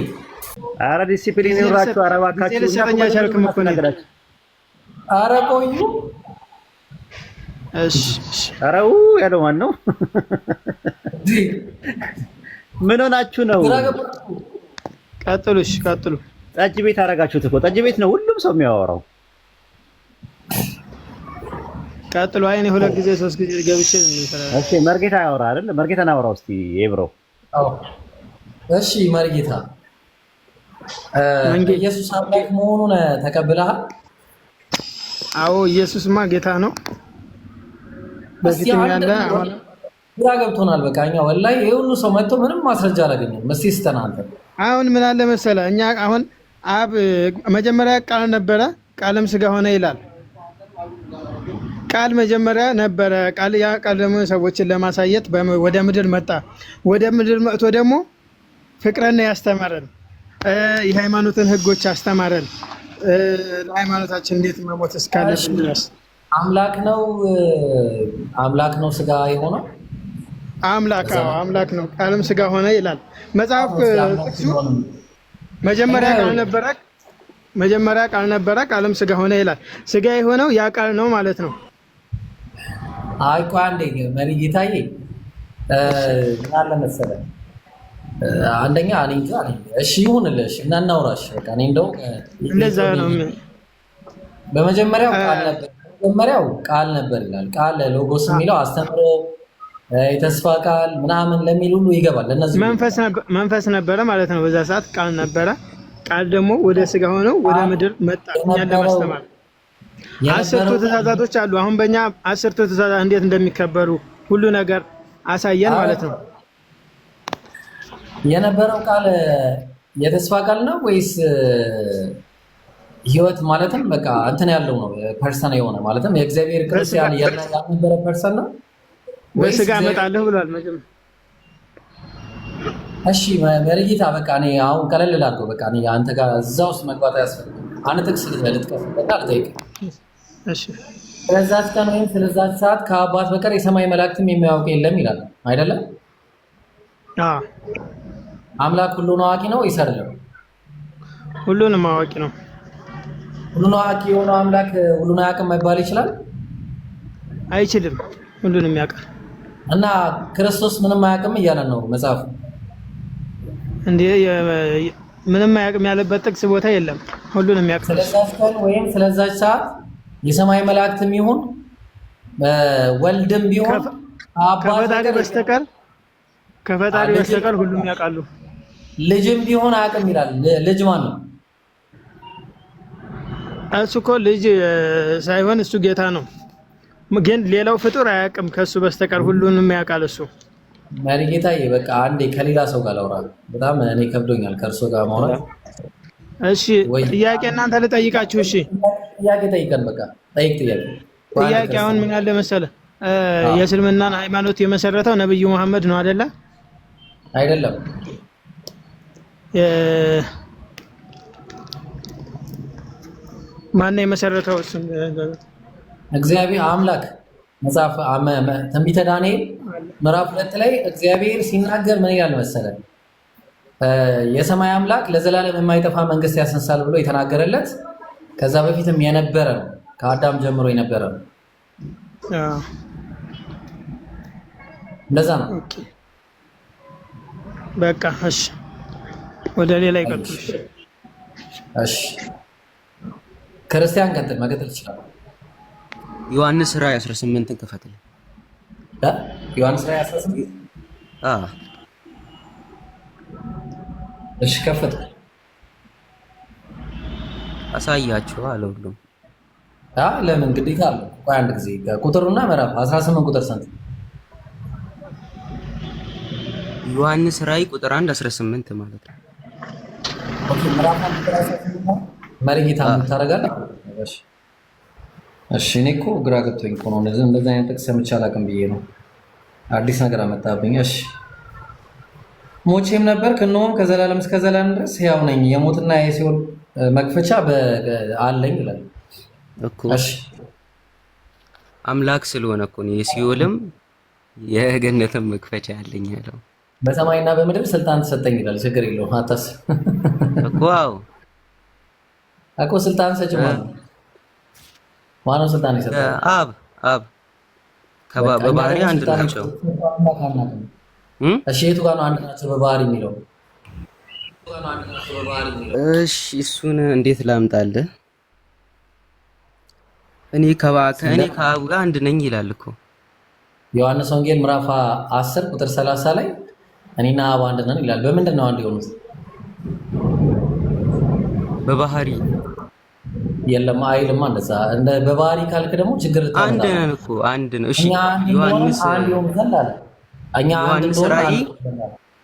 ኧረ ዲሲፕሊን ይኑራችሁ። ኧረ እባካችሁ ሰረኛ ሻልክም እኮ ነው። ኧረ ቆዩ። እሺ ኧረ ያለው ማን ነው? ምን ሆናችሁ ነው? ቀጥሉ። እሺ ቀጥሉ። ጠጅ ቤት አደረጋችሁት እኮ። ጠጅ ቤት ነው ሁሉም ሰው የሚያወራው። ቀጥሉ። አይኔ ሁለት ጊዜ ሶስት ጊዜ ገብቼ ነው የሚሰራው። እሺ መርጌታ ያወራ አይደል? መርጌታን አወራው እስቲ ኤብሮ። አዎ እሺ መርጌታ ኢየሱስ አምላክ መሆኑን ተቀብለሃል? አዎ ኢየሱስማ ጌታ ነው። በፊትም ያለ አሁን ግራ ገብቶናል። በቃ እኛ ወላሂ ይሄ ሁሉ ሰው መጥቶ ምንም ማስረጃ አላገኘም። እስቲ ስተና አንተ አሁን ምን አለ መሰለህ፣ እኛ አሁን አብ መጀመሪያ ቃል ነበረ፣ ቃልም ስጋ ሆነ ይላል። ቃል መጀመሪያ ነበረ። ቃል ያ ቃል ደግሞ ሰዎችን ለማሳየት ወደ ምድር መጣ። ወደ ምድር መጥቶ ደግሞ ፍቅርን ያስተማረን፣ የሃይማኖትን ህጎች አስተማረን። ለሃይማኖታችን እንዴት መሞት እስካለብን ድረስ አምላክ ነው ስጋ የሆነው አምላክ ነው። ቃልም ስጋ ሆነ ይላል መጽሐፍ ቅዱስ። መጀመሪያ ቃል ነበረ፣ ቃልም ስጋ ሆነ ይላል። ስጋ የሆነው ያ ቃል ነው ማለት ነው። አይ ቆይ አንዴ መሪ ጌታዬ አለ መሰለህ። አንደኛ እኔ እንጃ እሺ ይሁንልሽ እና እናውራሽ። በቃ እኔ እንደው እንደዛ ነው። በመጀመሪያው ቃል ነበር ይላል። ቃል ሎጎስ የሚለው አስተምሮ የተስፋ ቃል ምናምን ለሚል ሁሉ ይገባል። ለነዚህ መንፈስ ነበረ ማለት ነው። በዛ ሰዓት ቃል ነበረ። ቃል ደግሞ ወደ ስጋ ሆነው ወደ ምድር መጣ እኛን ለማስተማር። 10ቱ ትእዛዛቶች አሉ። አሁን በእኛ 10ቱ ትእዛዛት እንዴት እንደሚከበሩ ሁሉ ነገር አሳየን ማለት ነው። የነበረው ቃል የተስፋ ቃል ነው ወይስ ህይወት ማለትም በቃ እንትን ያለው ነው? ፐርሰን የሆነ ማለትም የእግዚአብሔር ክርስቲያን ያልነበረ ፐርሰን ነው ወይስ ስጋ እመጣለሁ ብሏል መጀመሪያ? እሺ መሪጌታ በቃ እኔ አሁን ቀለል ላድርገው። በቃ እኔ አንተ ጋር እዛ ውስጥ መግባት አያስፈልግም። አንተ ጥቅስ ልትቀፍልና ልጠይቅ። እሺ ስለዛች ቀን ወይም ስለዛች ሰዓት ከአባት በቀር የሰማይ መላእክትም የሚያውቅ የለም ይላል አይደለም? አዎ። አምላክ ሁሉን አዋቂ ነው ወይስ አይደለም? ሁሉንም አዋቂ ነው። ሁሉን አዋቂ የሆነው አምላክ ሁሉን አያውቅም መባል ይችላል? አይችልም። ሁሉንም ያውቃል። እና ክርስቶስ ምንም አያውቅም እያለ ነው መጽሐፉ። እንዴ ምንም አያውቅም ያለበት ጥቅስ ቦታ የለም። ሁሉንም ያውቃል። ስለዛች ቀን ወይም ስለዛች ሰዓት የሰማይ መላእክትም ይሁን ወልድም ቢሆን ከፈጣሪ በስተቀር ሁሉም ያውቃሉ። ልጅም ቢሆን አያውቅም ይላል። ልጅ ማን ነው? እሱ እኮ ልጅ ሳይሆን እሱ ጌታ ነው። ግን ሌላው ፍጡር አያውቅም ከሱ በስተቀር ሁሉንም ያውቃል እሱ። መሪጌታዬ በቃ አንዴ ከሌላ ሰው ጋር ላውራ። በጣም እኔ ከብዶኛል ከእርሶ ጋር ማውራት። እሺ ጥያቄ እናንተ ልጠይቃችሁ። እሺ ጥያቄ ጠይቀን፣ በቃ ጠይቅ ጥያቄ። ጥያቄ አሁን ምን ያለ መሰለህ፣ የእስልምናን ሃይማኖት የመሰረተው ነብዩ መሐመድ ነው አይደለ? አይደለም። ማን ነው የመሰረተው? እሱን እግዚአብሔር አምላክ። መጽሐፍ ትንቢተ ዳንኤል ምዕራፍ 2 ላይ እግዚአብሔር ሲናገር ምን ይላል መሰለህ? የሰማይ አምላክ ለዘላለም የማይጠፋ መንግስት ያስነሳል ብሎ የተናገረለት ከዛ በፊትም የነበረ ነው፣ ከአዳም ጀምሮ የነበረ ነው። እንደዛ ነው። በቃ እሺ፣ ወደ ሌላ ይቀጥሉ። እሺ ክርስቲያን ቀጥል፣ መቀጠል ይችላል። ዮሐንስ ራዕይ 18ን ክፈትልኝ። ዮሐንስ ራዕይ 18 እሺ ከፈት አሳያችሁ አለ ሁሉም። ለምን ግዴታ አለ? ቆይ አንድ ጊዜ ቁጥሩና ምዕራፍ 18 ቁጥር ስንት? ዮሐንስ ራዕይ ቁጥር 1 18 ማለት ነው። ኦኬ ምዕራፍ 1 ቁጥር 18 መሪጌታ ታረጋለህ? እሺ እሺ። እኔ እኮ ግራ ገብቶኝ እኮ ነው እንደዚህ አይነት ጥቅስ ሰምቼ አላውቅም ብዬ ነው። አዲስ ነገር አመጣብኝ። እሺ ሞቼም ነበር ከነውም ከዘላለም እስከ ዘላለም ድረስ ሕያው ነኝ፣ የሞትና የሲኦል መክፈቻ አለኝ ይላል እኮ። እሺ አምላክ ስለሆነ እኮ ነው የሲኦልም የገነትም መክፈቻ አለኝ ያለው። በሰማይና በምድር ስልጣን ተሰጠኝ ይላል። ችግር የለውም አታስብ እኮ። አዎ እኮ ስልጣን ሰጭ ማነው? ስልጣን ይሰጣል? አብ በባህሪ አንድ ናቸው። እሺ የቱ ጋር ነው አንድ ናቸው በባህሪ የሚለው? እሺ እሱን እንዴት ላምጣልህ? እኔ ከአብ ጋር አንድ ነኝ ይላል እኮ ዮሐንስ ወንጌል ምዕራፍ 10 ቁጥር 30 ላይ እኔና አብ አንድ ነን ይላል። በምንድን ነው አንድ የሆኑት? በባህሪ የለም አይልማ። እንደዛ እንደ በባህሪ ካልክ ደግሞ ችግር ታመጣለህ። አንድ ነን እኮ አንድ ነው። እሺ ዮሐንስ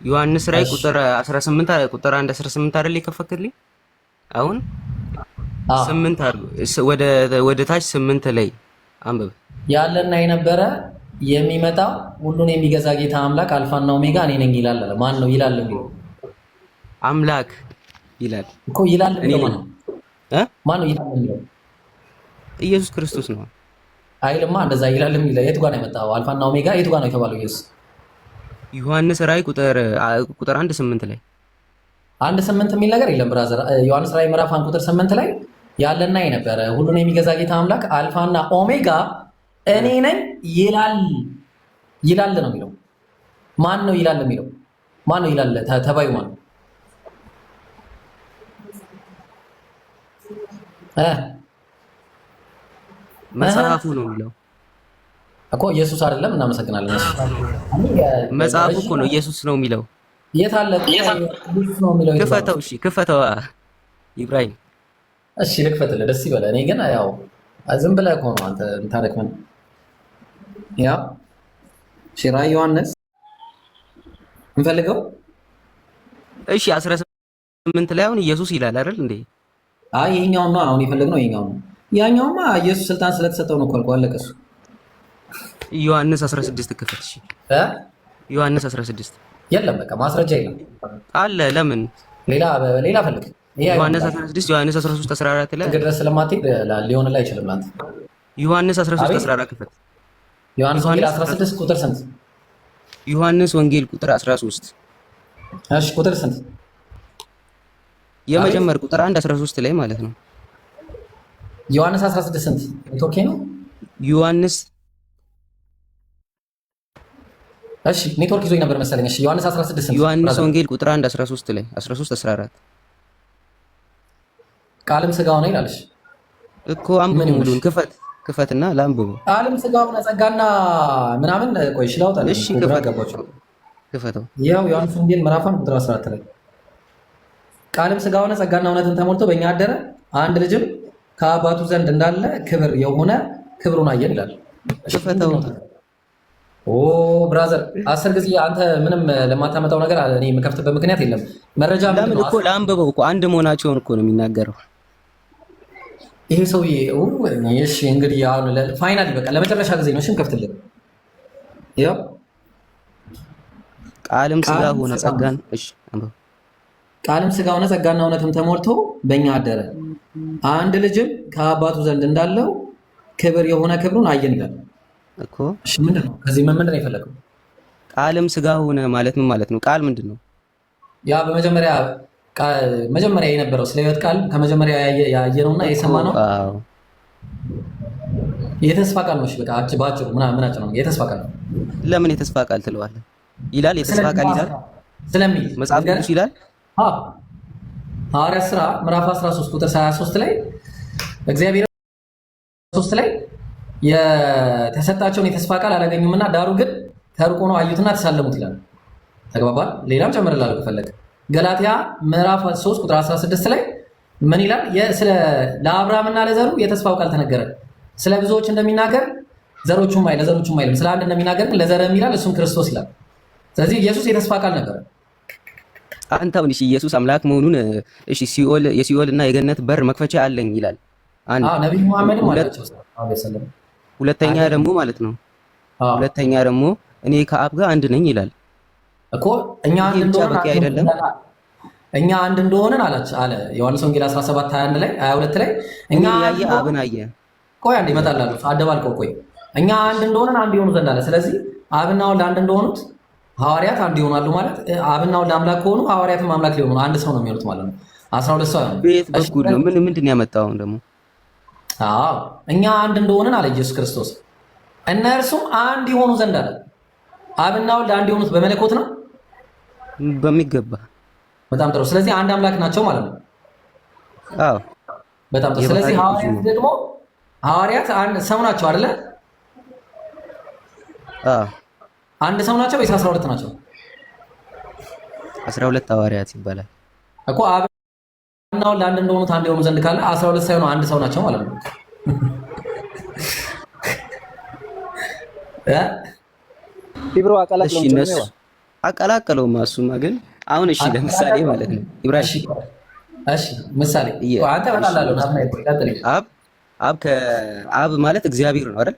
ዮሐንስ ራዕይ ቁጥር 18 ቁጥር 1 18 አይደል የከፈክልኝ? አሁን 8 አድርጎ ወደ ታች 8 ላይ አንብብ። ያለና የነበረ የሚመጣ ሁሉን የሚገዛ ጌታ አምላክ አልፋና ኦሜጋ እኔ ነኝ ይላል አለ። ማን ነው ይላል የሚለው? አምላክ ይላል እኮ ይላል የሚለው ማን ነው ይላል የሚለው? ኢየሱስ ክርስቶስ ነው አይልማ። እንደዛ ይላል የሚለው የቱ ጋር ነው የመጣው? አልፋና ኦሜጋ የቱ ጋር ነው የተባለው ኢየሱስ? ዮሐንስ ራዕይ ቁጥር 1 8 ላይ 1 8 የሚል ነገር የለም ብራዘር። ዮሐንስ ራዕይ ምዕራፍ 1 ቁጥር 8 ላይ ያለና የነበረ ሁሉን የሚገዛ ጌታ አምላክ አልፋና ኦሜጋ እኔ ነኝ ይላል ነው የሚለው። ማን ነው ይላል የሚለው? ማን ነው ይላል? ተባዩ ማን ነው? መጽሐፉ ነው የሚለው እኮ ኢየሱስ አይደለም። እናመሰግናለን። እሺ መጽሐፉ እኮ ነው ኢየሱስ ነው የሚለው። የት አለ ኢየሱስ ነው የሚለው? ክፈተው። እሺ ክፈተው ኢብራሂም። እሺ ልክፈትልህ፣ ደስ ይበለ። እኔ ግን ያው ዝም ብለህ እኮ ነው አንተ እንታረክመን። ያው ራዕይ ዮሐንስ እንፈልገው። እሺ 18 ላይ አሁን ኢየሱስ ይላል አይደል እንዴ? አይ ይሄኛው ነው አሁን የፈለግነው ይሄኛው ነው። ያኛውማ ኢየሱስ ስልጣን ስለተሰጠው ነው እኮ አልቆ አለቀ። እሱ ዮሐንስ 16 ክፈት። እሺ ዮሐንስ 16 የለም በቃ ማስረጃ የለም አለ። ለምን ሌላ ፈልግ። ዮሐንስ 16 ዮሐንስ 13 14 ላይ ድረስ ስለማትሄድ ሊሆን ላይ አይችልም። አንተ ዮሐንስ 13 14 ክፈት። ዮሐንስ ወንጌል 16 ቁጥር ስንት? ዮሐንስ ወንጌል ቁጥር 13 እሺ ቁጥር ስንት? የመጀመር ቁጥር 1 13 ላይ ማለት ነው። ዮሐንስ 16 ስንት? ኔትወርክ ነው ዮሐንስ። እሺ ኔትወርክ ይዞኝ ነበር መሰለኝ። እሺ ዮሐንስ 16 ስንት? ዮሐንስ ወንጌል ቁጥር 1 13 ላይ 13 14 ቃልም ስጋው ነው ይላልሽ እኮ። አንብብ ሙሉን ክፈትና ላንብብ። ቃልም ስጋው ጸጋና ምናምን ቆይ እሺ ላውጣልሽ። እሺ ክፈተው። ያው ዮሐንስ ወንጌል ምዕራፍ 1 ቁጥር 14 ላይ ቃልም ስጋ ሆነ ጸጋና እውነትን ተሞልቶ በእኛ አደረ፣ አንድ ልጅም ከአባቱ ዘንድ እንዳለ ክብር የሆነ ክብሩን አየን ይላል። ክፈተው ኦ ብራዘር 10 ጊዜ አንተ ምንም ለማታመጣው ነገር እኔ የምከፍትበት ምክንያት የለም። መረጃ ለምን እኮ ለአንብበው እኮ አንድ መሆናቸውን እኮ ነው የሚናገረው ይሄ ሰውዬ። እሺ እንግዲህ አሁን ፋይናሊ በቃ ለመጨረሻ ጊዜ ነው። እሺ እንከፍትልን። ያው ቃልም ሥጋ ሆነ ጸጋን እሺ አንብበው። ቃልም ሥጋ ሆነ ጸጋና እውነትም ተሞልቶ በእኛ አደረ፣ አንድ ልጅም ከአባቱ ዘንድ እንዳለው ክብር የሆነ ክብሩን አየን ይላል እኮ። እሺ ምንድን ነው ከዚህ ምንድን ነው የፈለገው? ቃልም ሥጋ ሆነ ማለት ምን ማለት ነው? ቃል ምንድን ነው? ያ መጀመሪያ የነበረው ስለ ሕይወት ቃል ከመጀመሪያ ያየነውና የሰማነው የተስፋ ቃል ነው። እሺ በቃ ባጭሩ ምናምን ነው የተስፋ ቃል ነው። ለምን የተስፋ ቃል ትለዋለህ? ይላል የተስፋ ቃል ይላል ስለሚል መጽሐፍ ቅዱስ ይላል። ሐዋርያት ሥራ ምዕራፍ 13 ቁጥር 23 ላይ እግዚአብሔር 3 ላይ የተሰጣቸውን የተስፋ ቃል አላገኙምና ዳሩ ግን ከሩቅ ሆነው አዩትና ተሳለሙት ይላል። ተግባባል። ሌላም ጨምርላለሁ ከፈለገ ገላትያ ምዕራፍ 3 ቁጥር 16 ላይ ምን ይላል? ለአብርሃምና ለዘሩ የተስፋው ቃል ተነገረ። ስለ ብዙዎች እንደሚናገር ለዘሮቹም አይልም፣ ስለ አንድ እንደሚናገር ለዘርም ይላል፣ እሱም ክርስቶስ ይላል። ስለዚህ ኢየሱስ የተስፋ ቃል ነበር። አንተ አሁን እሺ ኢየሱስ አምላክ መሆኑን እሺ የሲኦል እና የገነት በር መክፈቻ አለኝ ይላል። ነብዩ መሐመድ ማለት ነው። ሁለተኛ ደግሞ ማለት ነው ሁለተኛ ደግሞ እኔ ከአብ ጋር አንድ ነኝ ይላል እኮ። እኛ አንድ እንደሆነን አለ ዮሐንስ ወንጌል 17:21 ላይ 22 ላይ እኛ አብን አየ። ቆይ አንዴ ይመጣላሉ አደባልቀው። ቆይ እኛ አንድ እንደሆነን አንድ ይሆኑ ዘንድ አለ። ስለዚህ አብና ወልድ አንድ እንደሆኑት ሐዋርያት አንድ ይሆናሉ ማለት አብና ወልድ አምላክ ከሆኑ ሐዋርያትም አምላክ ሊሆኑ አንድ ሰው ነው የሚሆኑት ማለት ነው። 12 ሰው ነው። ቤት በኩል ነው። ምንድን ነው ያመጣው ደግሞ? እኛ አንድ እንደሆነን አለ ኢየሱስ ክርስቶስ። እነርሱም አንድ ይሆኑ ዘንድ አለ። አብና ወልድ አንድ የሆኑት በመለኮት ነው በሚገባ። በጣም ጥሩ። ስለዚህ አንድ አምላክ ናቸው ማለት ነው። በጣም ጥሩ። ስለዚህ ሐዋርያት ደግሞ ሐዋርያት አንድ ሰው ናቸው አይደለ? አንድ ሰው ናቸው ወይስ 12 ናቸው? 12 ሐዋርያት ይባላል እኮ። አብና ወልድ አንድ እንደሆኑት አንድ የሆኑ ዘንድ ካለ 12 ሳይሆኑ አንድ ሰው ናቸው ማለት ነው። ኢብሮ አቀላቀለው ማሱማ ግን አሁን እሺ ለምሳሌ ማለት ነው ኢብራሂም እሺ ምሳሌ አንተ በጣላለው አብ ማለት እግዚአብሔር ነው አይደል?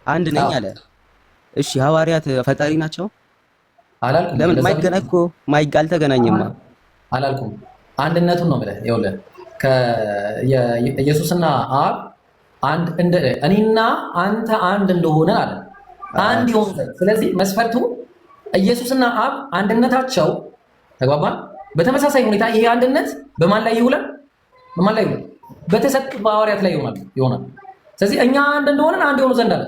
አንድ ነኝ አለ። እሺ ሐዋርያት ፈጣሪ ናቸው አላልኩም። ለምን ማይገናኝ እኮ አልተገናኘማ አላልኩም። አንድነቱን ነው ብለህ ይኸውልህ ኢየሱስና አብ አንድ እኔና አንተ አንድ እንደሆነ አለ አንድ ይሆኑ። ስለዚህ መስፈርቱ ኢየሱስና አብ አንድነታቸው ተግባባን። በተመሳሳይ ሁኔታ ይሄ አንድነት በማን ላይ ይውላል? በማን ላይ ይውላል? በተሰጡት በሐዋርያት ላይ ይሆናል። ስለዚህ እኛ አንድ እንደሆነን አንድ የሆኑ ዘንድ አለ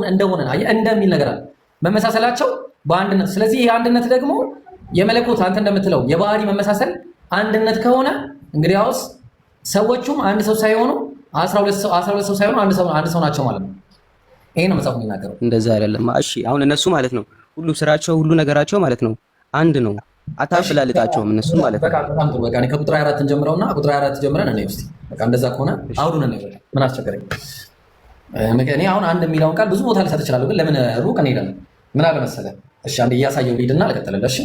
እንደሆነን እንደሚል ነገር አለ። መመሳሰላቸው በአንድነት። ስለዚህ ይሄ አንድነት ደግሞ የመለኮት አንተ እንደምትለው የባህሪ መመሳሰል አንድነት ከሆነ እንግዲያውስ ሰዎቹም አንድ ሰው ሳይሆኑ 12 ሰው ሳይሆኑ አንድ ሰው ናቸው ማለት ነው። ይሄ ነው መጽሐፉ የሚናገረው። እንደዛ አይደለም። እሺ አሁን እነሱ ማለት ነው ሁሉ ስራቸው ሁሉ ነገራቸው ማለት ነው አንድ ነው። አታፈላልጣቸውም እነሱ ማለት ነው። በቃ እኔ ከቁጥር 24 እንጀምረውና ቁጥር 24 ጀምረን እኔ ውስጥ በቃ እንደዛ ከሆነ አውዱን ነው ይወጣ። ምን አስቸገረኝ? እኔ አሁን አንድ የሚለውን ቃል ብዙ ቦታ ልሰጥ እችላለሁ፣ ግን ለምን ሩቅ እንሄዳለን? ምን አለ መሰለህ? እሺ አንድ እያሳየው ሊድና ልቀጥልልህ። እሺ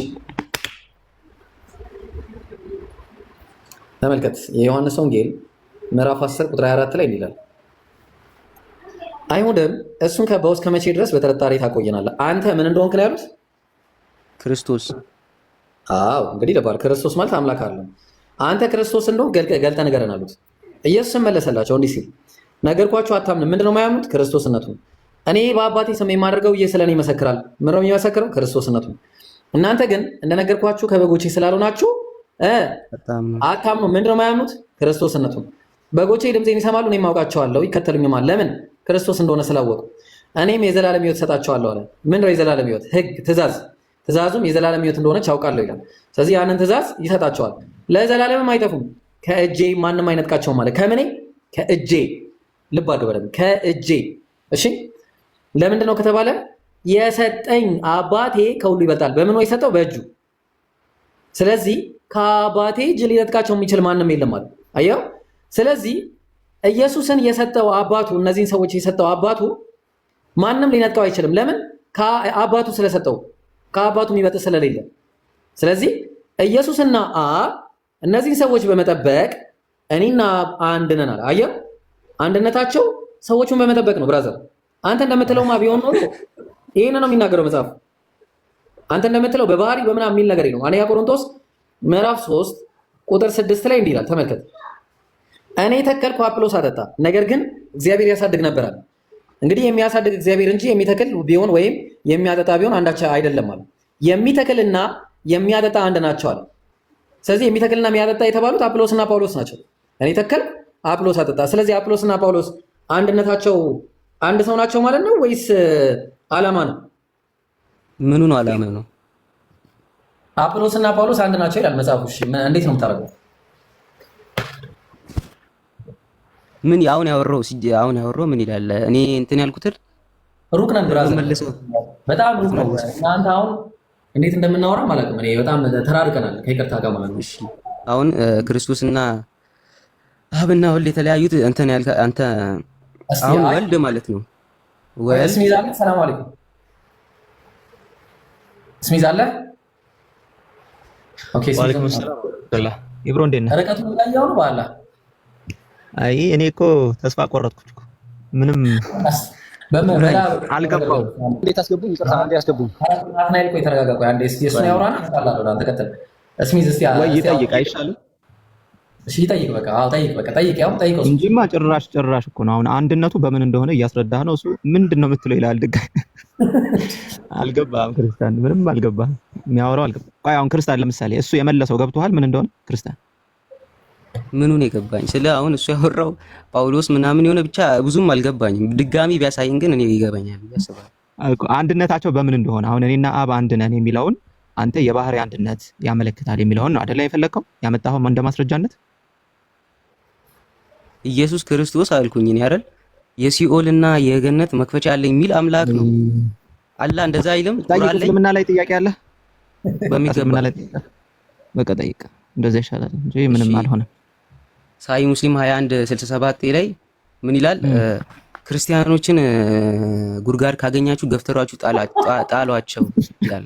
ተመልከት። የዮሐንስ ወንጌል ምዕራፍ 10 ቁጥር 24 ላይ ይላል አይሁድም እሱን ከበው እስከ መቼ ድረስ በጥርጣሬ ታቆየናለህ? አንተ ምን እንደሆንክ ነው ያሉት? ክርስቶስ። እንግዲህ ለባል ክርስቶስ ማለት አምላክ አለ። አንተ ክርስቶስ እንደሆንክ ገልጠህ ንገረን አሉት። ኢየሱስም መለሰላቸው እንዲህ ሲል ነገርኳችሁ፣ አታምንም። ምንድነው የማያምኑት? ክርስቶስነቱን። እኔ በአባቴ ስም የማደርገው ስለኔ ይመሰክራል። ምንድነው የሚመሰክረው? ክርስቶስነቱን። እናንተ ግን እንደነገርኳችሁ ከበጎቼ ስላልሆናችሁ አታምኑ። ምንድነው የማያምኑት? ክርስቶስነቱን። በጎቼ ድምፄን ይሰማሉ፣ እኔም አውቃቸዋለሁ፣ ይከተሉኝማል። ለምን? ክርስቶስ እንደሆነ ስላወቁ። እኔም የዘላለም ሕይወት እሰጣቸዋለሁ አለ። ምንድነው የዘላለም ሕይወት? ሕግ፣ ትእዛዙም የዘላለም ሕይወት እንደሆነች ያውቃለሁ ይላል። ስለዚህ ያንን ትእዛዝ ይሰጣቸዋል፣ ለዘላለምም አይጠፉም፣ ከእጄ ማንም አይነጥቃቸውም አለ። ከምኔ? ከእጄ። ልብ አድርገው በደምብ ከእጄ። እሺ ለምንድን ነው ከተባለ የሰጠኝ አባቴ ከሁሉ ይበልጣል። በምኑ የሰጠው? በእጁ። ስለዚህ ከአባቴ እጅ ሊነጥቃቸው የሚችል ማንም የለም ማለት አየው። ስለዚህ ኢየሱስን የሰጠው አባቱ፣ እነዚህን ሰዎች የሰጠው አባቱ ማንም ሊነጥቀው አይችልም። ለምን? ከአባቱ ስለሰጠው፣ ከአባቱ የሚበልጥ ስለሌለ። ስለዚህ ኢየሱስና አብ እነዚህን ሰዎች በመጠበቅ እኔና አንድ ነን አለ። አየህ፣ አንድነታቸው ሰዎቹን በመጠበቅ ነው። ብራዘር አንተ እንደምትለውማ ቢሆን ኖሮ ይሄን ነው የሚናገረው መጽሐፍ። አንተ እንደምትለው በባህሪ በምናምን የሚል ነገር ነው። አንደኛ ቆሮንቶስ ምዕራፍ 3 ቁጥር 6 ላይ እንዲህ ይላል፣ ተመልከት። እኔ ተከልኩ አጵሎስ አጠጣ፣ ነገር ግን እግዚአብሔር ያሳድግ ነበር አለ። እንግዲህ የሚያሳድግ እግዚአብሔር እንጂ የሚተክል ቢሆን ወይም የሚያጠጣ ቢሆን አንዳች አይደለም አለ። የሚተክልና የሚያጠጣ አንድ ናቸው አለ። ስለዚህ የሚተክልና የሚያጠጣ የተባሉት አጵሎስና ጳውሎስ ናቸው። እኔ ተከልኩ አጵሎስ አጠጣ። ስለዚህ አጵሎስና ጳውሎስ አንድነታቸው አንድ ሰው ናቸው ማለት ነው ወይስ ዓላማ ነው? ምኑ ነው ዓላማ ነው? አጵሎስና ጳውሎስ አንድ ናቸው ይላል መጽሐፉ። እሺ እንዴት ነው የምታደርገው? ምን አሁን ያወራው ምን ይላል? እኔ እንትን ያልኩት ሩቅ ነን ብራዘር፣ በጣም ሩቅ ነው። እናንተ አሁን እንዴት እንደምናወራ አላውቅም። እኔ በጣም ተራርቀናል ከይቅርታ ጋር ማለት ነው። እሺ አሁን ክርስቶስና አብና ወልድ የተለያዩት አንተ አሁን ወልድ ማለት ነው። ወልድ ስሚዝ አለ። ሰላም አለይኩም ስሚዝ አለ። ኦኬ ወአለይኩም ሰላም። ኢብሮ እንዴት ነህ? ርቀቱን ያያው ነው ባላ። አይ እኔ እኮ ተስፋ ቆረጥኩት እኮ ምንም አልገባው። እንዴት አስገቡኝ? ይቅርታ አንዴ አስገቡኝ። አትናይል ቆይ ተረጋጋ። ቆይ አንዴ እስኪ እሱን ያወራና ተጣላው። አንተ ቀጥል። ስሚዝ እስቲ ወይ ይጠይቅ አይሻልም? እሺ ይጠይቅ። በቃ አዎ ጠይቅ። በቃ ጠይቅ። ያው ጠይቀው እንጂማ ጭራሽ እኮ ነው። አሁን አንድነቱ በምን እንደሆነ እያስረዳህ ነው። እሱ ምንድነው የምትለው ይላል። ድጋ አልገባህም። ክርስቲያን ምንም አልገባህም። የሚያወራው አልገባህም። ቆይ አሁን ክርስቲያን ለምሳሌ እሱ የመለሰው ገብቶሃል ምን እንደሆነ? ክርስቲያን ምኑን የገባኝ ስለ አሁን እሱ ያወራው ጳውሎስ ምናምን የሆነ ብቻ ብዙም አልገባኝም። ድጋሚ ቢያሳይን ግን እኔ ይገባኛል ያስባል። አንድነታቸው በምን እንደሆነ አሁን እኔና አብ አንድ ነን የሚለውን አንተ የባህሪ አንድነት ያመለክታል የሚለውን ነው አይደል የፈለከው ያመጣኸው እንደ ማስረጃነት? ኢየሱስ ክርስቶስ አልኩኝ እኔ አይደል የሲኦልና የገነት መክፈቻ አለ የሚል አምላክ ነው። አላህ እንደዛ አይልም? ቁርአን ላይ እስልምና ላይ ጥያቄ አለ? በሚገባ ላይ በቃ ጠይቅ። እንደዛ ይሻላል እንጂ ምንም አልሆነም። ሳይ ሙስሊም 2167 ላይ ምን ይላል? ክርስቲያኖችን ጉድጓድ ካገኛችሁ ገፍተሯችሁ ጣሏቸው ይላል።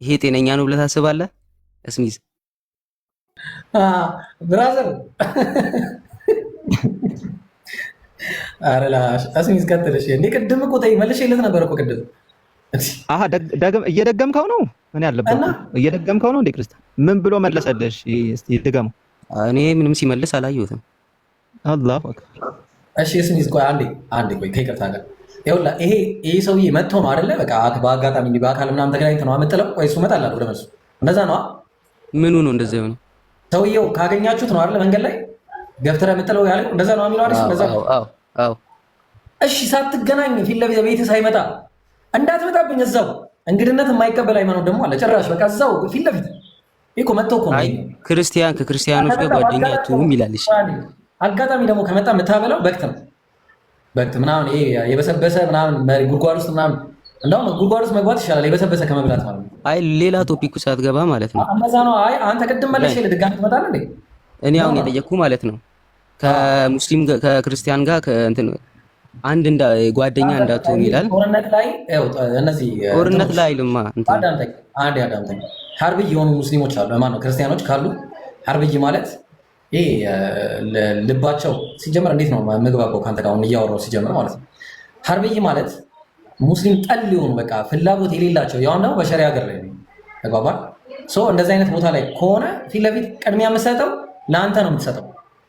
ይሄ ጤነኛ ነው ብለህ ታስባለህ? እስሚዝ ብራዘር አረላሽ እስሚዝ ቀጥልሽ። እንዴ ቅድም እኮ መልሼለት ነበር እኮ ቅድም። እየደገምከው ነው። ምን ያለበት እየደገምከው ነው እንዴ? ክርስቲያን ምን ብሎ መለሰልሽ? እስቲ ድገመው። እኔ ምንም ሲመልስ አላየሁትም። አላሁ አክበር። እሺ እስሚዝ ቆይ አንዴ ቆይ ከይቅርታ ጋር ይኸውልህ ይሄ ሰውዬ መጥቶ ነው አይደለ? በቃ በአጋጣሚ እንዲህ በአካል ምናምን ተገናኝተህ ነው የምትለው? ወይ እሱ እመጣለሁ ወደ መልሱ። እንደዛ ነው። ምኑ ነው እንደዛ የሆነው? ሰውዬው ካገኛችሁት ነው አይደለ? መንገድ ላይ ገፍትረህ የምትለው ያለው እንደዛ ነው የሚለው አይደል? እንደዛ ነው። አዎ። እሺ ሳትገናኝ ፊት ለፊት ቤትህ ሳይመጣ እንዳትመጣብኝ። እዛው እንግድነት የማይቀበል ሃይማኖት ደግሞ አለ ጭራሽ። በቃ እዛው ፊት ለፊት እኮ መጥቶ እኮ አይ ክርስቲያን ከክርስቲያኖች ጋር ጓደኛ አትሁን ይላል። እሺ አጋጣሚ ደግሞ ከመጣ የምታበላው በክት ነው። በክት ምናምን ይሄ የበሰበሰ ምናምን ጉድጓድ ውስጥ ምናምን እንደውም ጉድጓድ ውስጥ መግባት ይሻላል የበሰበሰ ከመብላት ማለት ነው። አይ ሌላ ቶፒክ ውስጥ አትገባ ማለት ነው። እንደዛ ነው። አይ አንተ ቅድም መለሽ ለድጋሚ ትመጣለህ እንዴ? እኔ አሁን የጠየቅኩ ማለት ነው ከሙስሊም ከክርስቲያን ጋር እንትን አንድ ጓደኛ እንዳትሆን ይላል። ጦርነት ላይ እነዚህ ጦርነት ላይ አይልማ። አዳምጠኝ። ሀርብይ የሆኑ ሙስሊሞች አሉ ማነው ክርስቲያኖች ካሉ ሀርብይ ማለት ይሄ ልባቸው ሲጀመር እንዴት ነው ምግባባው ከአንተ ጋር አሁን እያወራሁ ሲጀምር ማለት ነው። ሀርብይ ማለት ሙስሊም ጠል የሆኑ በቃ ፍላጎት የሌላቸው ያው ነው በሸሪያ ሀገር ላይ ተግባባል። እንደዚህ አይነት ቦታ ላይ ከሆነ ፊት ለፊት ቅድሚያ የምትሰጠው ለአንተ ነው የምትሰጠው።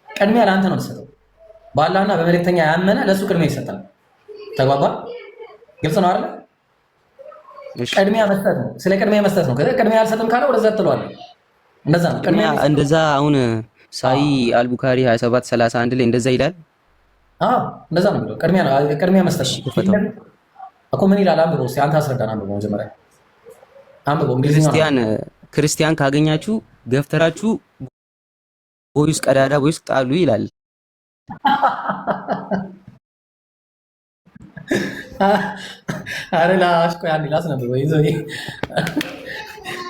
ቅድሚያ ለአንተ ነው የምትሰጠው። በአላህና በመልእክተኛ ያመነ ለእሱ ቅድሚያ ይሰጣል። ተግባባል። ግልጽ ነው አይደል? ቅድሚያ መስጠት ነው። ስለ ቅድሚያ መስጠት ነው። ቅድሚያ አልሰጥም ካለ ወደዛ ትለዋለህ። እንደዛ ነው ቅድሚያ። እንደዛ አሁን ሳይ አልቡካሪ 2731 ላይ እንደዛ ይላል። እንደዛ ነው የሚለው። ቅድሚያ መስጠት እኮ ምን ይላል? አንብበው እስኪ አንተ አስረዳን። አንብበው መጀመሪያ አንብበው። ክርስቲያን ካገኛችሁ ገፍተራችሁ ቦይስ ቀዳዳ ቦይስ ጣሉ ይላል። አረላሽ ቆይ አንዴ ላስነብበው። ይዞ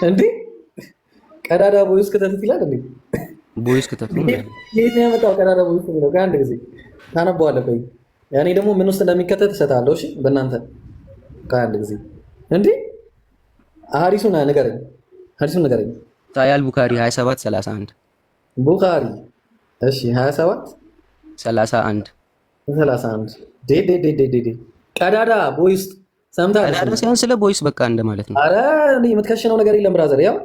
እንዴ ቀዳዳ ቦይስ ከተት ይላል እንዴ? ቦይስ ከተት ነው። የት ነው ያመጣው ቀዳዳ ቦይስ የሚለው? ከአንድ ጊዜ ታነበዋለህ። ቆይ ያኔ ደግሞ ምን ውስጥ እንደሚከተት እሰጥሃለሁ። እሺ በእናንተ ከአንድ ጊዜ እንዴ ሐዲሱን ንገረኝ። ሐዲሱን ንገረኝ። ሳያል ቡኻሪ 27:31 ቡኻሪ እሺ 27:31 ዴ ቀዳዳ ቦይ ውስጥ ሰምተሃል? ቀዳዳ ሳይሆን ስለ ቦይስ በቃ እንደማለት ነው። አረ እኔ የምትከሽነው ነገር የለም ብራዘር። ያው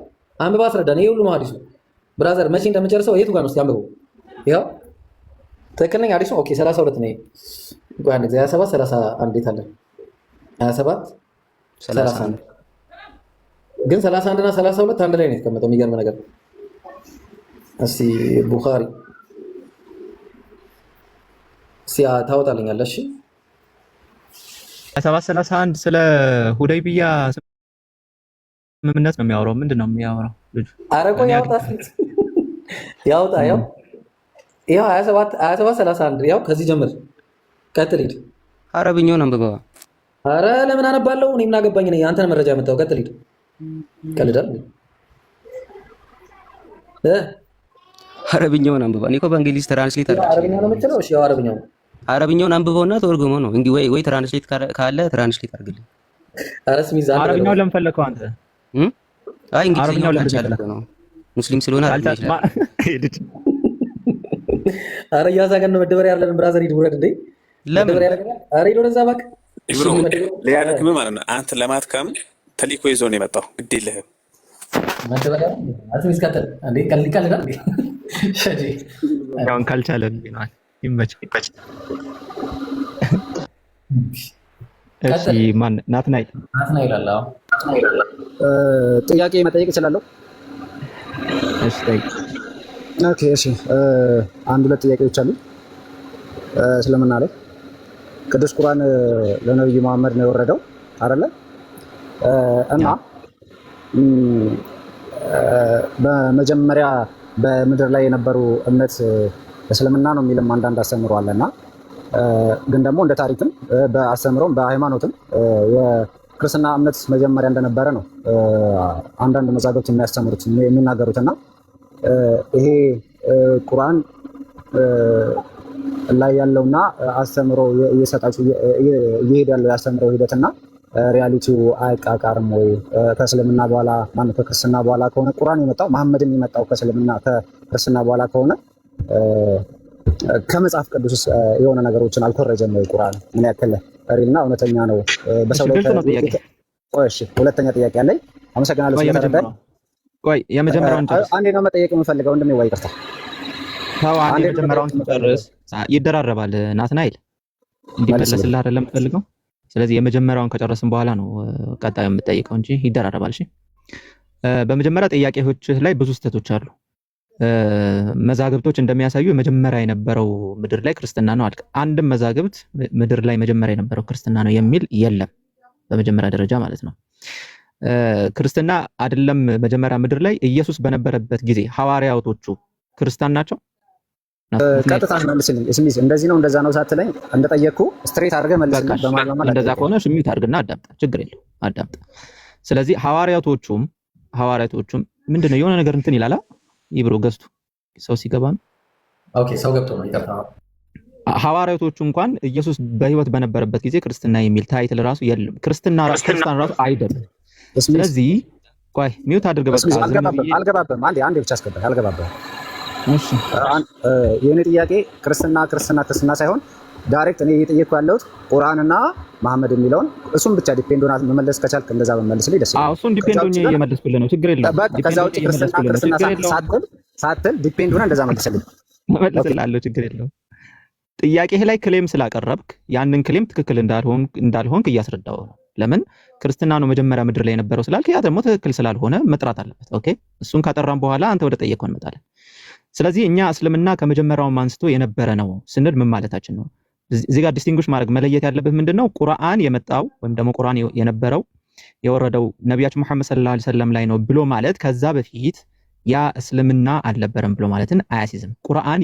አንብባ አስረዳን። ይሄ ሁሉ ነው ሐዲሱ ብራዘር። መቼ እንደምጨርሰው የቱ ጋር ነው እስኪ አንብበው። ያው ትክክል ነኝ ሐዲሱ። ኦኬ 32 ነው። ቆይ አንድ ጊዜ 27 31 እንዴት አለ 27 31 ግን 31 እና 32 አንድ ላይ ነው የተቀመጠው። የሚገርም ነገር እስቲ ቡኻሪ ታወጣልኛለህ? እሺ 27:31 ስለ ሁደይቢያ ስምምነት ነው የሚያወራው። ምንድን ነው የሚያወራው ልጁ? ኧረ ቆይ ያውጣ ያው 27:31 ያው ከዚህ ጀምር ቀጥል ሂድ። አረብኛውን አንብበዋ። ኧረ ለምን አነባለሁ እኔ ምን አገባኝ? ነኝ አንተ ነህ መረጃ የምታው። ቀጥል ሂድ። ቀልዳል አረብኛውን አንብባ። እኔ እኮ በእንግሊዝ ትራንስሌት አድርጌ አረብኛው ነው የምትለው? እሺ ያው አረብኛውን አንብበውና ተወርጉሞ ነው እንግዲህ ወይ ትራንስሌት ካለ ትራንስሌት አድርግልኝ። ኧረ ስሚዛ አረብኛው ለምን ፈለከው አንተ? አይ እንግሊዝኛው ለምን ነው? ሙስሊም ስለሆነ አይደለም። ኧረ እያዛገን ነው። መደበሪያ ያለን ብራዘር ሂድ ውረድ እንዴ። ለምን? ኧረ ሂድ ወደዛ እባክህ። ይብሮ ሊያደክም ማለት ነው። አንተ ለማትከም ተሊኮ ይዞ ነው የመጣው። ግድ የለህም መደበሪያ አትሚስ ከተል እንዴ ቀልቀልዳ እንዴ ሸጂ ያውን ካልቻለ ይናል ይመች። እሺ ማን ናትናኤል አለ። ጥያቄ መጠየቅ እችላለሁ? እሺ ጠይቅ። ኦኬ እሺ አንድ ሁለት ጥያቄዎች አሉ። እስልምና ላይ ቅዱስ ቁርአን ለነብዩ መሐመድ ነው የወረደው አይደለ? እና በመጀመሪያ በምድር ላይ የነበሩ እምነት እስልምና ነው የሚልም አንዳንድ አስተምሮ አለና ግን ደግሞ እንደ ታሪክም በአስተምሮም በሃይማኖትም የክርስትና እምነት መጀመሪያ እንደነበረ ነው አንዳንድ መዛግብት የሚያስተምሩት የሚናገሩትና ይሄ ቁርአን ላይ ያለውና አስተምሮ እየሰጣችሁ እየሄደ ያለው ያስተምረው ሂደትና ሪያሊቲው አይቃቃርም ወይ? ከእስልምና በኋላ ማነው ከክርስትና በኋላ ከሆነ ቁርአን የመጣው መሐመድም የመጣው ከክርስትና በኋላ ከሆነ ከመጽሐፍ ቅዱስ የሆነ ነገሮችን አልኮረጀም ወይ? ቁርአን ምን ያክል ሪልና እውነተኛ ነው በሰው ላይ? እሺ ሁለተኛ ጥያቄ አለኝ። አመሰግናለሁ ስለተረዳኝ። ቆይ የመጀመሪያውን አንዴ ነው መጠየቅ የምፈልገው። እንደምን ይቅርታ አንዴ የመጀመሪያውን ጨርስ። ይደራረባል ናትናኤል እንዲመለስልህ አይደለም የምፈልገው። ስለዚህ የመጀመሪያውን ከጨረስን በኋላ ነው ቀጣዩ የምጠይቀው እንጂ ይደራረባል። እሺ በመጀመሪያ ጥያቄዎች ላይ ብዙ ስህተቶች አሉ። መዛግብቶች እንደሚያሳዩ መጀመሪያ የነበረው ምድር ላይ ክርስትና ነው አልክ። አንድም መዛግብት ምድር ላይ መጀመሪያ የነበረው ክርስትና ነው የሚል የለም። በመጀመሪያ ደረጃ ማለት ነው። ክርስትና አይደለም መጀመሪያ ምድር ላይ ኢየሱስ በነበረበት ጊዜ ሐዋርያቶቹ ክርስቲያን ናቸው? ቀጥታ መልስልኝ። እስሚስ እንደዚህ ነው እንደዛ ነው ሳትለኝ እንደጠየቅኩ ስትሬት አድርገህ መልስልኝ። በማለማመድ እንደዛ ከሆነ ሚዩት አድርግና አዳምጥ። ችግር የለው አዳምጥ። ስለዚህ ሐዋርያቶቹም ምንድነው የሆነ ነገር እንትን ይላል ይብሮ ገዝቱ ሰው ሲገባ ነው። ኦኬ ሰው ገብቶ ነው ይቀርታ። ሐዋርያቶቹ እንኳን ኢየሱስ በህይወት በነበረበት ጊዜ ክርስትና የሚል ታይትል ራሱ የለም። ክርስቲያን ራሱ አይደለም። ስለዚህ ቆይ ሚዩት አድርገህ በቃ አልገባበም። አንዴ ብቻ አስገባኝ። አልገባበም። እሺ የኔ ጥያቄ ክርስትና ሳይሆን ዳይሬክት እኔ እየጠየቅኩ ያለሁት ቁርአንና መሐመድ የሚለውን እሱን ብቻ ዲፔንድ ሆና መመለስ ከቻልክ እንደዛ በመመለስልኝ ደስ ይላል። እሱን ዲፔንድ ሆኜ እየመለስኩልህ ነው። ችግር የለውም። ከዛ ውጪ ክርስትና ሳትል ዲፔንድ ሆና እንደዛ መልስልኝ። እመልስልሃለሁ። ችግር የለውም። ጥያቄህ ላይ ክሌም ስላቀረብክ ያንን ክሌም ትክክል እንዳልሆንክ እያስረዳው ነው። ለምን ክርስትና ነው መጀመሪያ ምድር ላይ የነበረው ስላልክ ያ ደግሞ ትክክል ስላልሆነ መጥራት አለበት። ኦኬ እሱን ካጠራን በኋላ አንተ ወደ ጠየቀው እንመጣለን። ስለዚህ እኛ እስልምና ከመጀመሪያው አንስቶ የነበረ ነው ስንል ምን ማለታችን ነው? እዚህ ጋር ዲስቲንጉሽ ማድረግ መለየት ያለብህ ምንድነው? ቁርአን የመጣው ወይም ደግሞ ቁርአን የወረደው ነቢያችን መሐመድ ሰለላሁ ዐለይሂ ወሰለም ላይ ነው ብሎ ማለት ከዛ በፊት ያ እስልምና አልነበረም ብሎ ማለትን አያሲዝም። ቁርአን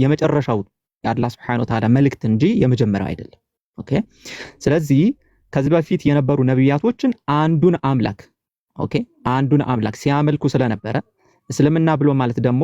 የመጨረሻው የአላህ Subhanahu Wa Ta'ala መልእክት እንጂ የመጀመሪያው አይደለም። ኦኬ ስለዚህ ከዚህ በፊት የነበሩ ነቢያቶችን አንዱን አምላክ ሲያመልኩ ስለነበረ እስልምና ብሎ ማለት ደግሞ